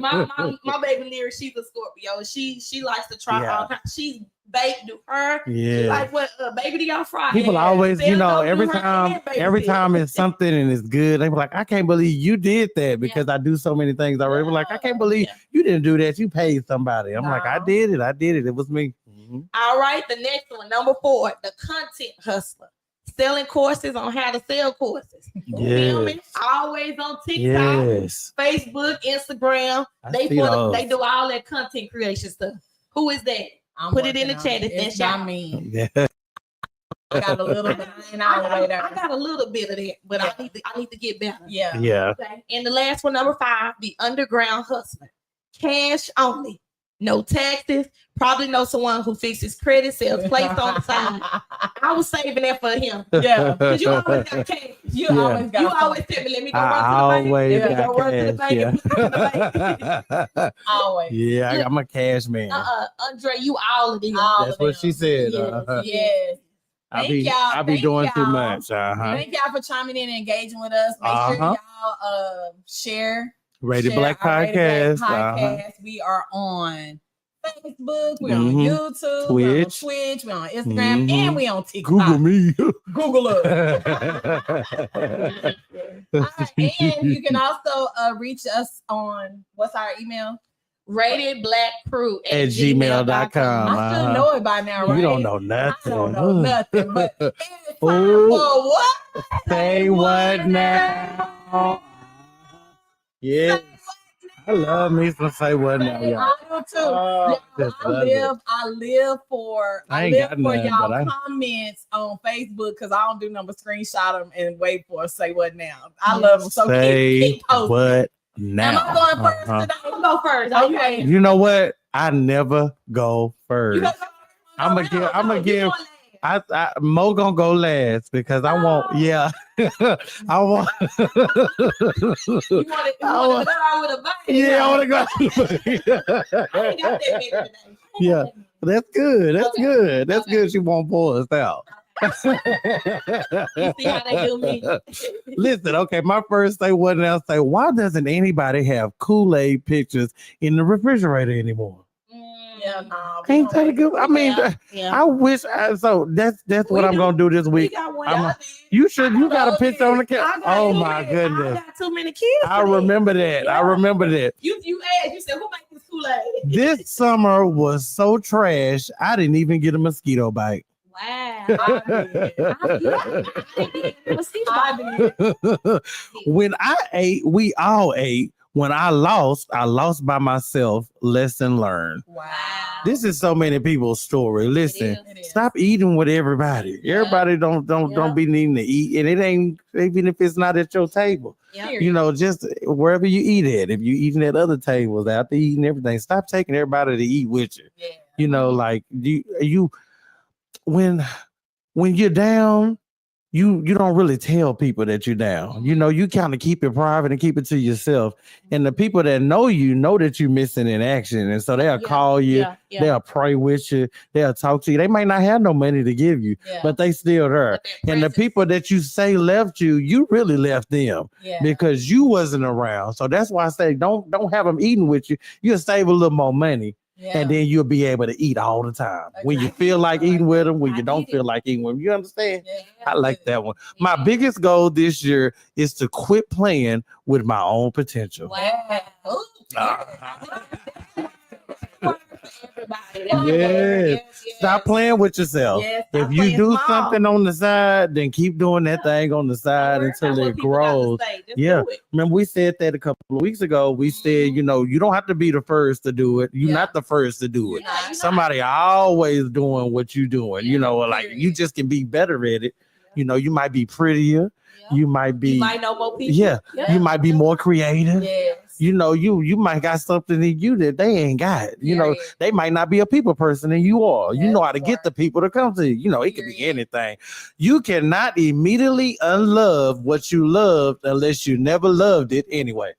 B: My baby lyric. She's a Scorpio. She likes to try all kinds. She's baked, do her. Yeah. She like what baby do y'all fry?
A: People always, every time it's something and it's good, they be like, I can't believe you did that because I do so many things already. We're like, I can't believe you didn't do that. You paid somebody. I'm like, I did it. It was me. Mm-hmm.
B: All right, the next one, number 4, the content hustler. Selling courses on how to sell courses. Filming, always on TikTok, Facebook, Instagram. They do all that content creation stuff. Who is that? Put it in the chat if that's y'all.
C: I got a little bit. I
B: got a little bit of that, but I need to get better.
A: Yeah.
B: Okay. And the last one, number 5, the underground hustler. Cash only. No taxes. Probably know someone who fixes credit, sells plates on the side. I was saving that for him. Yeah. Because you always got cash. You always tell me, let me go run to the bank.
A: Always. Yeah, I got my cash man.
B: Andre, you all of these.
A: That's what she said.
B: Yes.
A: I be doing too much.
C: Thank y'all for chiming in and engaging with us. Make sure y'all share.
A: Rated Black Podcast.
C: We are on Facebook, we're on YouTube, we're on Twitch, we're on Instagram, and we're on TikTok.
A: Google me.
C: Google us. And you can also reach us on, what's our email?
B: RatedBlackCrew@gmail.com.
C: I should know it by now, right?
A: You don't know nothing.
C: I don't know nothing, but
B: what?
A: Say what now? Yeah. I love me some Say What Now, y'all.
C: I do too. I live for y'all comments on Facebook because I don't do number screenshot them and wait for Say What Now. I love them. So keep posting.
A: What now?
B: Am I going first today? I'm gonna go first. Okay.
A: You know what? I never go first. I'm gonna give Mo gonna go last because I want. Yeah, I want.
B: You want to go out with a bite?
A: Yeah, I want to go.
B: I ain't got that many today.
A: Yeah, that's good. That's good. That's good. She won't pour us out.
B: You see how they do me?
A: Listen, okay, my first say wasn't else say, why doesn't anybody have Kool-Aid pictures in the refrigerator anymore?
C: Yeah, no,
A: Ain't that a good? I mean, I wish. So that's what I'm gonna do this week. You got a picture on the camera. Oh my goodness!
B: I got too many kids.
A: I remember that.
B: Yeah.
A: I remember that.
B: You asked. You said, "Who makes this Kool-Aid?"
A: This summer was so trash. I didn't even get a mosquito bite.
B: Wow.
A: When I ate, we all ate. When I lost by myself. Lesson learned.
B: Wow.
A: This is so many people's story. Listen, stop eating with everybody. Yeah. Everybody don't be needing to eat, and it ain't even if it's not at your table.
B: Yeah.
A: You know, just wherever you eat at. If you eating at other tables, after eating everything, stop taking everybody to eat with you.
C: Yeah.
A: You know, like you when you're down, you don't really tell people that you're down. You know, you kind of keep it private and keep it to yourself. And the people that know that you're missing in action. And so they'll call you, they'll pray with you, they'll talk to you. They might not have no money to give you, but they still there. And the people that you say left you, you really left them because you wasn't around. So that's why I say don't have them eating with you. You'll save a little more money. Yeah. And then you'll be able to eat all the time. When you feel like eating with them, when you don't feel like eating with them. You understand? Yeah, I like that one. Yeah. My biggest goal this year is to quit playing with my own potential.
B: Wow.
A: Yes. Stop playing with yourself. Yes, if you do something on the side, then keep doing that thing on the side until it grows. Yeah. Remember, we said that a couple of weeks ago. We said, you know, you don't have to be the first to do it. You're not the first to do it. Somebody always doing what you're doing. You know, like you just can be better at it. You know, you might be prettier. You might
B: know more people.
A: Yeah. You might be more creative.
C: Yes.
A: You know, you might got something in you that they ain't got. You know, they might not be a people person and you are. You know how to get the people to come to you. You know, it could be anything. You cannot immediately unlove what you loved unless you never loved it anyway.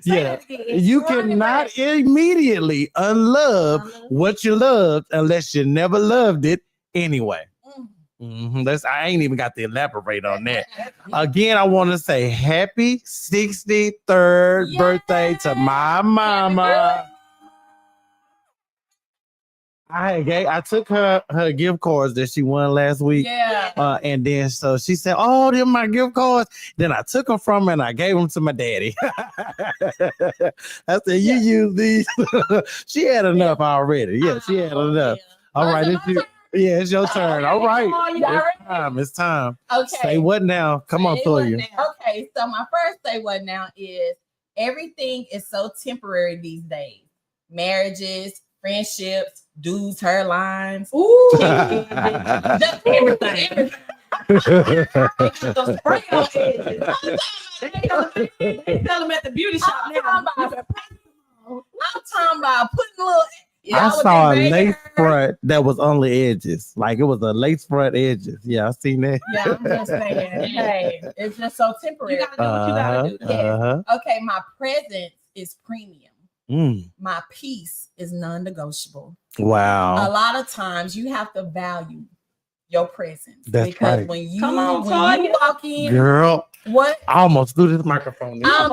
A: Yeah, you cannot immediately unlove what you loved unless you never loved it anyway. Mm-hmm. I ain't even got to elaborate on that. Again, I want to say happy 63rd birthday to my mama. I took her gift cards that she won last week. Yeah. And then so she said, "Oh, they're my gift cards." Then I took them from her and I gave them to my daddy. I said, "You use these." She had enough already. Yeah, she had enough. All right, it's your turn. All right. It's time.
C: Okay.
A: Say what now? Come on, Toya.
C: Okay, so my first say what now is everything is so temporary these days. Marriages, friendships, dudes' hairlines. Ooh. Just everything. They tell them at the beauty shop now. I'm talking about putting a little.
A: I saw a lace front that was on the edges. Like it was a lace front edges. Yeah, I seen that.
C: Yeah, I'm just saying. Hey, it's just so temporary.
B: You gotta do what you gotta do.
C: Yes. Okay, my presence is premium. My peace is non-negotiable.
A: Wow.
C: A lot of times you have to value your presence.
A: That's
C: because
A: right.
C: when you walk in,
A: girl.
C: What?
A: I almost threw this microphone.
C: I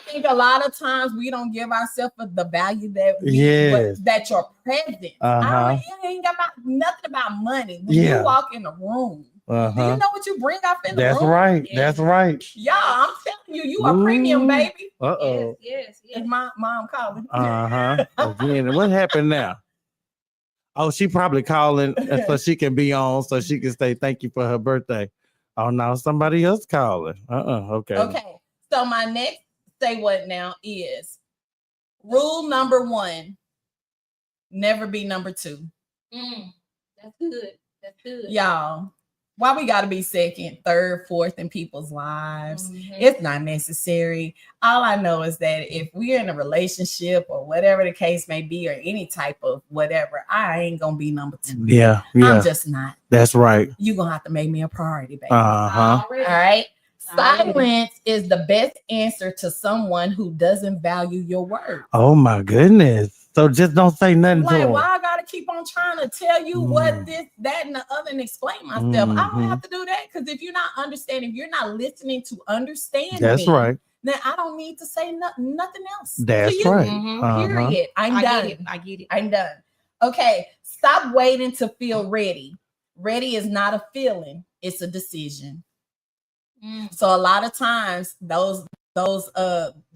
C: think a lot of times we don't give ourselves the value that that your presence. It ain't about nothing about money. When you walk in the room, do you know what you bring up in the room?
A: That's right. That's right.
C: Y'all, I'm telling you, you are premium, baby.
B: Yes.
C: Is my mom calling?
A: Again, what happened now? Oh, she probably calling so she can be on, so she can say thank you for her birthday. Oh, now somebody else calling. Okay.
C: Okay. So my next say what now is rule number 1: never be number 2.
B: That's good. That's good.
C: Y'all, Why we got to be second, third, fourth in people's lives?
B: Mhm.
C: It's not necessary. All I know is that if we're in a relationship or whatever the case may be, or any type of whatever, I ain't gonna be number two.
A: Yeah.
C: I'm just not.
A: That's right.
C: You're gonna have to make me a priority, baby.
A: Uh-huh.
B: Already.
C: All right.
B: Already.
C: Silence is the best answer to someone who doesn't value your word.
A: Oh my goodness. So just don't say nothing to
C: Like,
A: him.
C: why I gotta keep on trying to tell you what this, that, and the other, and explain myself? I don't have to do that, because if you're not understanding, if you're not listening to understand
A: That's
C: me,
A: right.
C: then I don't need to say nothing else.
A: That's
C: to you.
A: right.
B: Mhm.
A: Uh-huh.
C: Period. I'm
B: I
C: done.
B: get it. I get it.
C: I'm done. Okay. Stop waiting to feel ready. Ready is not a feeling, it's a decision. So a lot of times those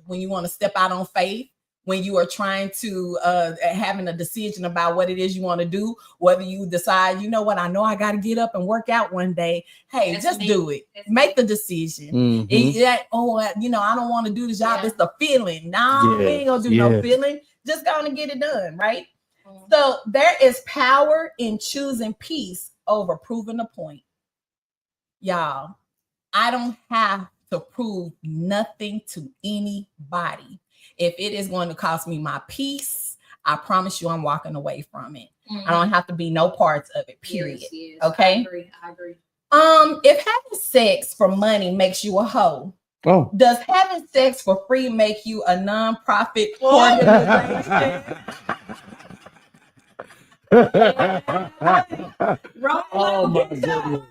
C: when you want to step out on faith, when you are trying to having a decision about what it is you want to do, whether you decide, you know what, I know I got to get up and work out one day. Hey,
B: That's
C: just
B: me.
C: do it.
B: That's
C: Make
B: me.
C: the decision.
A: Mhm.
C: I don't want to do the job.
B: Yeah.
C: It's the feeling. No, we ain't gonna do no
A: Yes.
C: feeling. Just gonna get it done, right?
B: Mhm.
C: So there is power in choosing peace over proving a point. Y'all, I don't have to prove nothing to anybody. If it is going to cost me my peace, I promise you I'm walking away from it. I don't have to be no parts of it, period.
B: Yes, yes.
C: Okay?
B: I agree.
C: If having sex for money makes you a hoe,
A: Oh.
C: does having sex for free make you a non-profit organization?
A: Oh my goodness.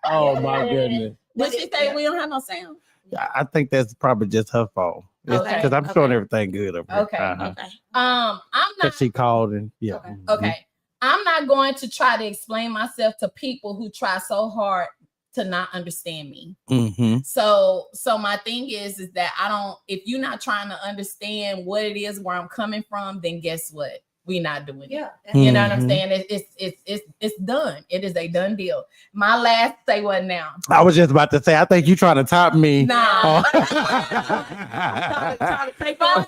A: Oh my goodness.
C: Did she say we don't have no sound?
A: I think that's probably just her fault.
C: Okay.
A: Because I'm showing everything good over here.
C: Okay.
B: Okay.
C: I'm not.
A: Because she called and yeah.
B: Okay.
C: Okay. I'm not going to try to explain myself to people who try so hard to not understand me.
A: Mm-hmm.
C: So my thing is that if you're not trying to understand what it is where I'm coming from, then guess what? We're not doing it.
B: Yeah.
C: You know what I'm
A: Mhm.
C: saying? It's done. It is a done deal. My last say what now?
A: I was just about to say, I think you trying to top me.
C: Nah.
B: Trying to take on.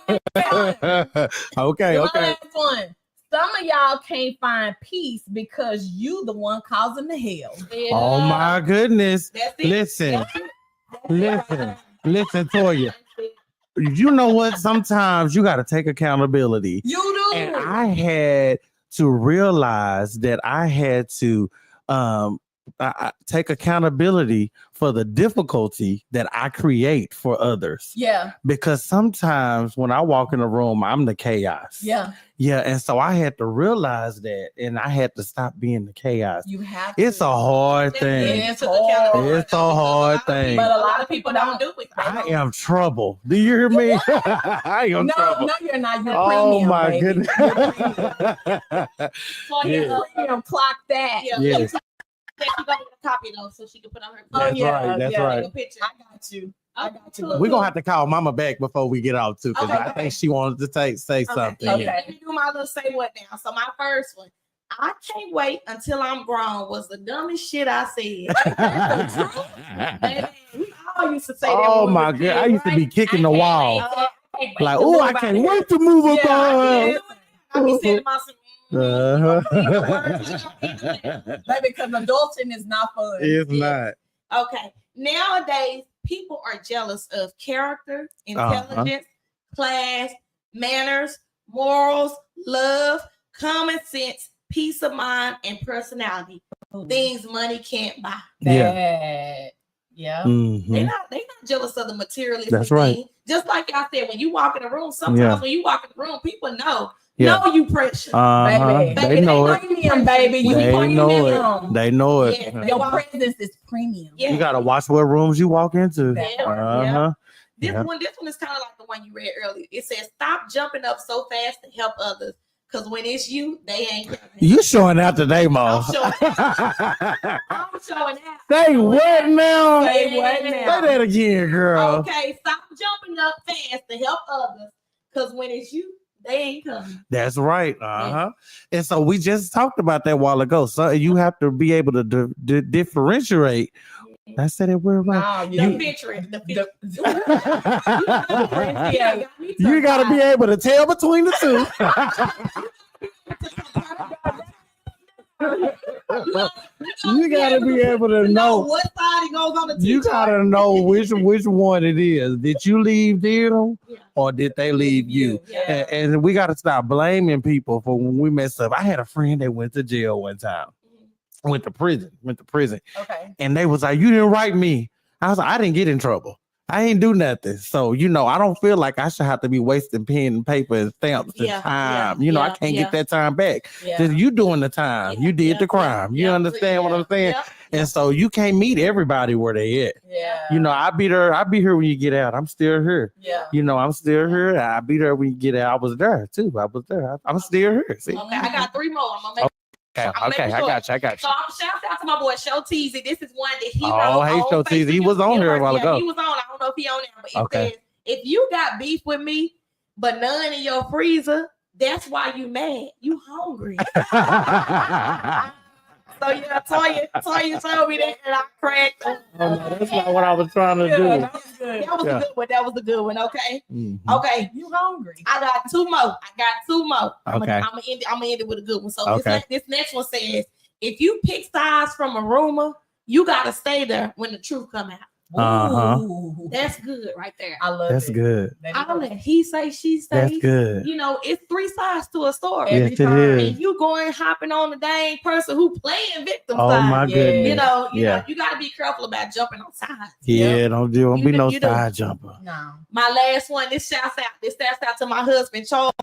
A: Okay,
C: My
A: okay.
C: last one. Some of y'all can't find peace because you the one causing the hell.
A: Oh my goodness.
B: That's it.
A: Listen,
B: That's it.
A: listen, Toya. You know what? Sometimes you got to take accountability.
C: You do.
A: And I had to realize that I had to I take accountability for the difficulty that I create for others.
C: Yeah.
A: Because sometimes when I walk in a room, I'm the chaos.
C: Yeah.
A: Yeah. And so I had to realize that, and I had to stop being the chaos.
C: You have
A: It's
C: to.
A: a hard thing.
C: It's hard.
A: It's a hard thing.
C: But a lot of people don't
B: do it.
A: I am trouble. Do you hear me? I am trouble.
C: No, you're not. You're
A: Oh
C: premium,
A: my
C: baby.
A: goodness.
C: You're premium.
B: So
A: Yeah.
C: Premium, clock that.
B: Yeah.
A: Yes.
B: She got a copy though, so she can put on her.
A: That's right. That's right.
B: Take a picture.
C: I got you. I got you.
A: We're gonna have to call Mama back before we get out too, because
B: Okay,
A: I
B: okay.
A: think she wanted to say something.
C: Okay.
A: Yeah.
B: Let me do my little say what now. So my first one, I can't wait until I'm grown, was the dumbest shit I said. Baby, we all used to say that.
A: Oh
B: when we
A: my
B: was
A: god,
B: kids,
A: I used to be
B: right?
A: kicking the wall. Like, oh, I can't wait to move
C: Yeah,
A: above.
B: I be saying to myself,
A: Uh-huh.
C: Baby, because adulting is not fun.
A: It's not.
B: okay. Nowadays, people are jealous of character, intelligence, class, manners, morals, love, common sense, peace of mind, and personality. Things money can't buy.
A: Yeah.
C: Yeah.
A: Mhm.
B: They not jealous of the materialistic
A: That's right.
B: thing. Just like y'all said, when you walk in a room, sometimes when you walk in the room, people know
A: Yeah.
B: you precious.
A: Uh-huh.
C: Baby,
A: They know it.
C: Premium, baby. You
A: They know
C: premium.
A: it. They know it.
B: Yeah.
C: Your presence is premium.
B: Yeah.
A: You gotta watch what rooms you walk into.
C: That
B: Yeah.
C: part.
A: Uh-huh.
B: This
A: Yeah.
B: one is kind of like the one you read earlier. It says, "Stop jumping up so fast to help others, because when it's you, they ain't coming."
A: You showing out today, Mo.
B: I'm showing out.
A: Say what now?
C: Say what
A: Say
C: now?
A: that again, girl.
B: Okay, stop jumping up fast to help others, because when it's you, they ain't coming.
A: That's right. Uh-huh. And so we just talked about that a while ago. So you have to be able to differentiate. I said it word right.
C: No,
B: The picture.
A: You got to be able to tell between the two.
B: You
A: You gotta be able to know
C: what side he goes on the
A: You gotta know which one it is. Did you leave them or did they leave you?
C: Yeah.
A: And we gotta stop blaming people for when we mess up. I had a friend that went to jail one time. Went to prison.
C: Okay.
A: And they was like, you didn't write me. I was like, I didn't get in trouble. I ain't do nothing. So, I don't feel like I should have to be wasting pen and paper and stamps and time. I can't get that time back.
C: Yeah.
A: You doing the time. You did the crime. You understand what I'm saying? And so you can't meet everybody where they at.
C: Yeah.
A: I'll be here when you get out. I'm still here.
C: Yeah.
A: I'm still here. I'll be there when you get out. I was there too. I'm still here. See?
B: Okay, I got 3 more. I'm gonna make
A: Okay, I got you.
B: So I'm shout out to my boy Show Teasy. This is one that he wrote.
A: Oh, hey, Show Teasy. He was on here a while ago.
B: He was on. I don't know if he on there, but it says, if you got beef with me, but none in your freezer, that's why you mad. You hungry. So Toya told me that, and I cracked up.
A: Oh, no, that's not what I was trying to do.
B: That was good. That was a good one. Okay.
A: Mm-hmm.
B: Okay.
C: You hungry?
B: I got 2 more.
A: Okay.
B: I'm gonna end it with a good one. So this next one says, if you pick sides from a rumor, you gotta stay there when the truth come out.
C: Ooh.
B: That's good right there.
C: I love
A: That's
C: it.
A: good.
B: I don't let he say, she say.
A: That's good.
B: It's 3 sides to a story.
A: Yes, it is.
B: And you going hopping on the dang person who playing victim
A: Oh
B: side.
A: my goodness.
B: You know, you got to be careful about jumping on sides.
A: Yeah, don't be no side jumper.
C: No.
B: My last one, this shouts out to my husband, Charles.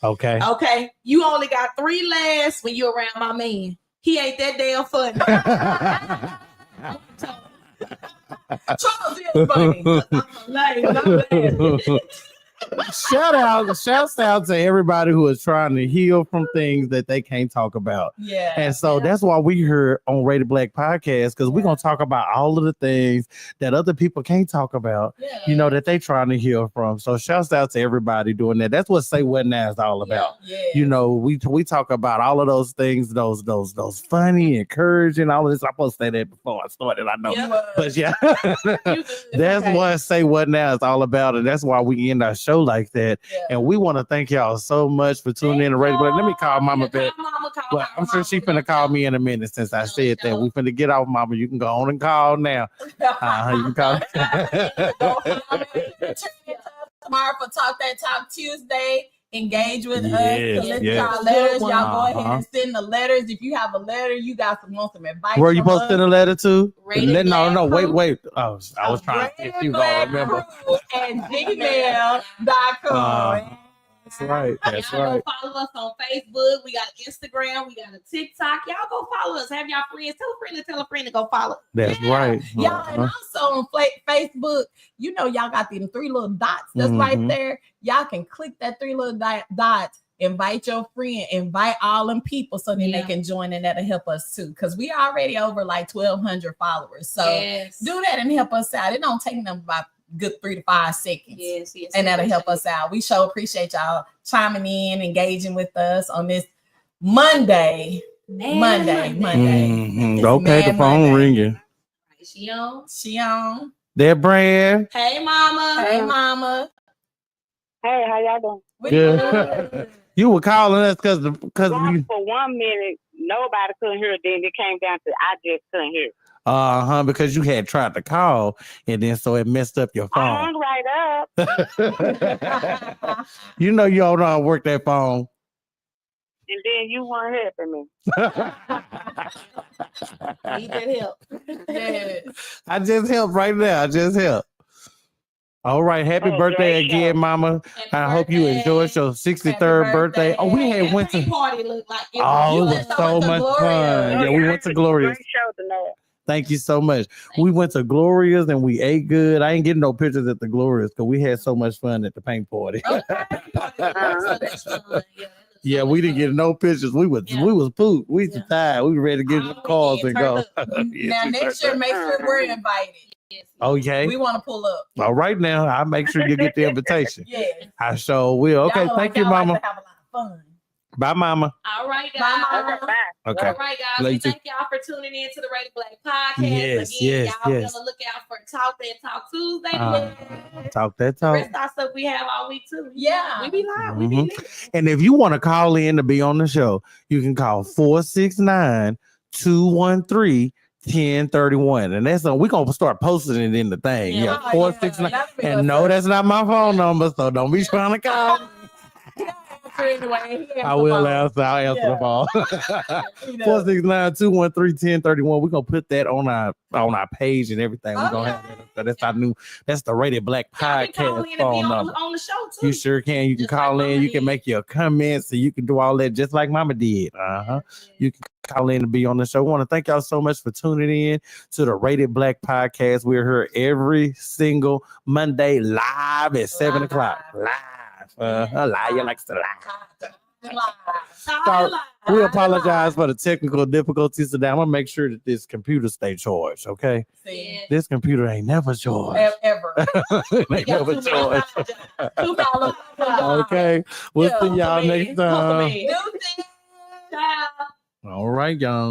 A: Okay.
B: Okay. You only got 3 laughs when you're around my man. He ain't that damn funny. Charles is funny.
A: Shouts out to everybody who is trying to heal from things that they can't talk about.
C: Yeah.
A: And so that's why we here on Rated Black Podcast, because we're gonna talk about all of the things that other people can't talk about, that they trying to heal from. So shouts out to everybody doing that. That's what Say What Now is all about.
C: Yeah.
A: We talk about all of those things, those funny, encouraging, all of this. I'm supposed to say that before I started, I know. But that's what Say What Now is all about. And that's why we end our show like that. And we want to thank y'all so much for tuning in to Rated Black. Let me call Mama back. Well, I'm sure she's finna call me in a minute since I said that. We finna get off, Mama. You can go on and call now. You can call.
C: Tomorrow for Talk That Talk Tuesday. Engage with us. Let's
A: yes.
C: letters. Y'all go ahead and send the letters. If you have a letter, you got some advice.
A: Where you supposed to send a letter to?
B: No,
A: wait. Oh, I was trying to see if you gonna remember.
C: At gmail.com.
A: That's right. That's right.
B: Go follow us on Facebook. We got Instagram. We got a TikTok. Y'all go follow us. Have y'all friends. Tell a friend to go follow.
A: That's right.
C: Y'all, and also on Facebook, y'all got them 3 little dots that's right there. Y'all can click that 3 little dots. Invite your friend, invite all them people so then they can join, and that'll help us too. Because we already over like 1,200 followers. So do that and help us out. It don't take them about good 3 to 5 seconds. Yes. And that'll help us out. We sure appreciate y'all chiming in, engaging with us on this Monday. Monday.
A: Okay, the phone ringing.
B: She on.
A: That brand.
B: Hey, Mama.
D: Hey, how y'all doing?
A: Good. You were calling us because
D: for 1 minute nobody couldn't hear it. Then it came down to I just couldn't hear it.
A: Because you had tried to call and then so it messed up your phone.
D: I hung right up.
A: You don't know how to work that phone.
D: And then you weren't helping me.
B: He did help.
A: I just helped right now. All right, happy birthday again, Mama. I hope you enjoyed your 63rd birthday. Oh, we had went to
B: party. Looked like
A: it was so much fun. Yeah, we went to Gloria's.
D: Great show tonight.
A: Thank you so much. We went to Gloria's and we ate good. I ain't getting no pictures at the Gloria's because we had so much fun at the paint party. Yeah, we didn't get no pictures. We was pooped. We was tired. We were ready to get in the cars and go.
C: Now next year, make sure we're invited.
A: Okay.
C: We want to pull up.
A: All right now. I'll make sure you get the invitation. I sure will. Okay, thank you, Mama.
C: Like to have a lot of fun.
A: Bye, Mama.
B: All right, guys.
A: Okay.
B: All right, guys. We thank y'all for tuning in to the Rated Black Podcast.
A: Yes,
B: y'all be on the lookout for Talk That Talk Tuesday.
A: Talk That Talk.
B: Rest our stuff we have all week too.
C: Yeah.
B: We be live. We be live.
A: And if you want to call in to be on the show, you can call 469 213-1031. And that's we're gonna start posting it in the thing.
B: Yeah.
A: Yeah, 469. And no, that's not my phone number, so don't be trying to call.
C: Anyway,
A: I will answer. I'll answer the phone. 469-213-1031. We're gonna put that on our page and everything. We're gonna have that. That's the Rated Black Podcast phone number.
B: On the show too.
A: You sure can. You can
B: Just
A: call
B: like
A: in.
B: Mama
A: You can
B: did.
A: make your comments, and you can do all that just like Mama did. You can call in to be on the show. I want to thank y'all so much for tuning in to the Rated Black Podcast. We're here every single Monday live at 7 o'clock. Live. Liar likes to lie. So, we apologize for the technical difficulties today. I'm gonna make sure that this computer stay charged. Okay,
B: Yeah.
A: this computer ain't never charged.
C: Ever.
A: Ain't never charged.
C: $2.
A: Okay, we'll see y'all next time.
C: New thing.
B: Ciao.
A: All right, y'all.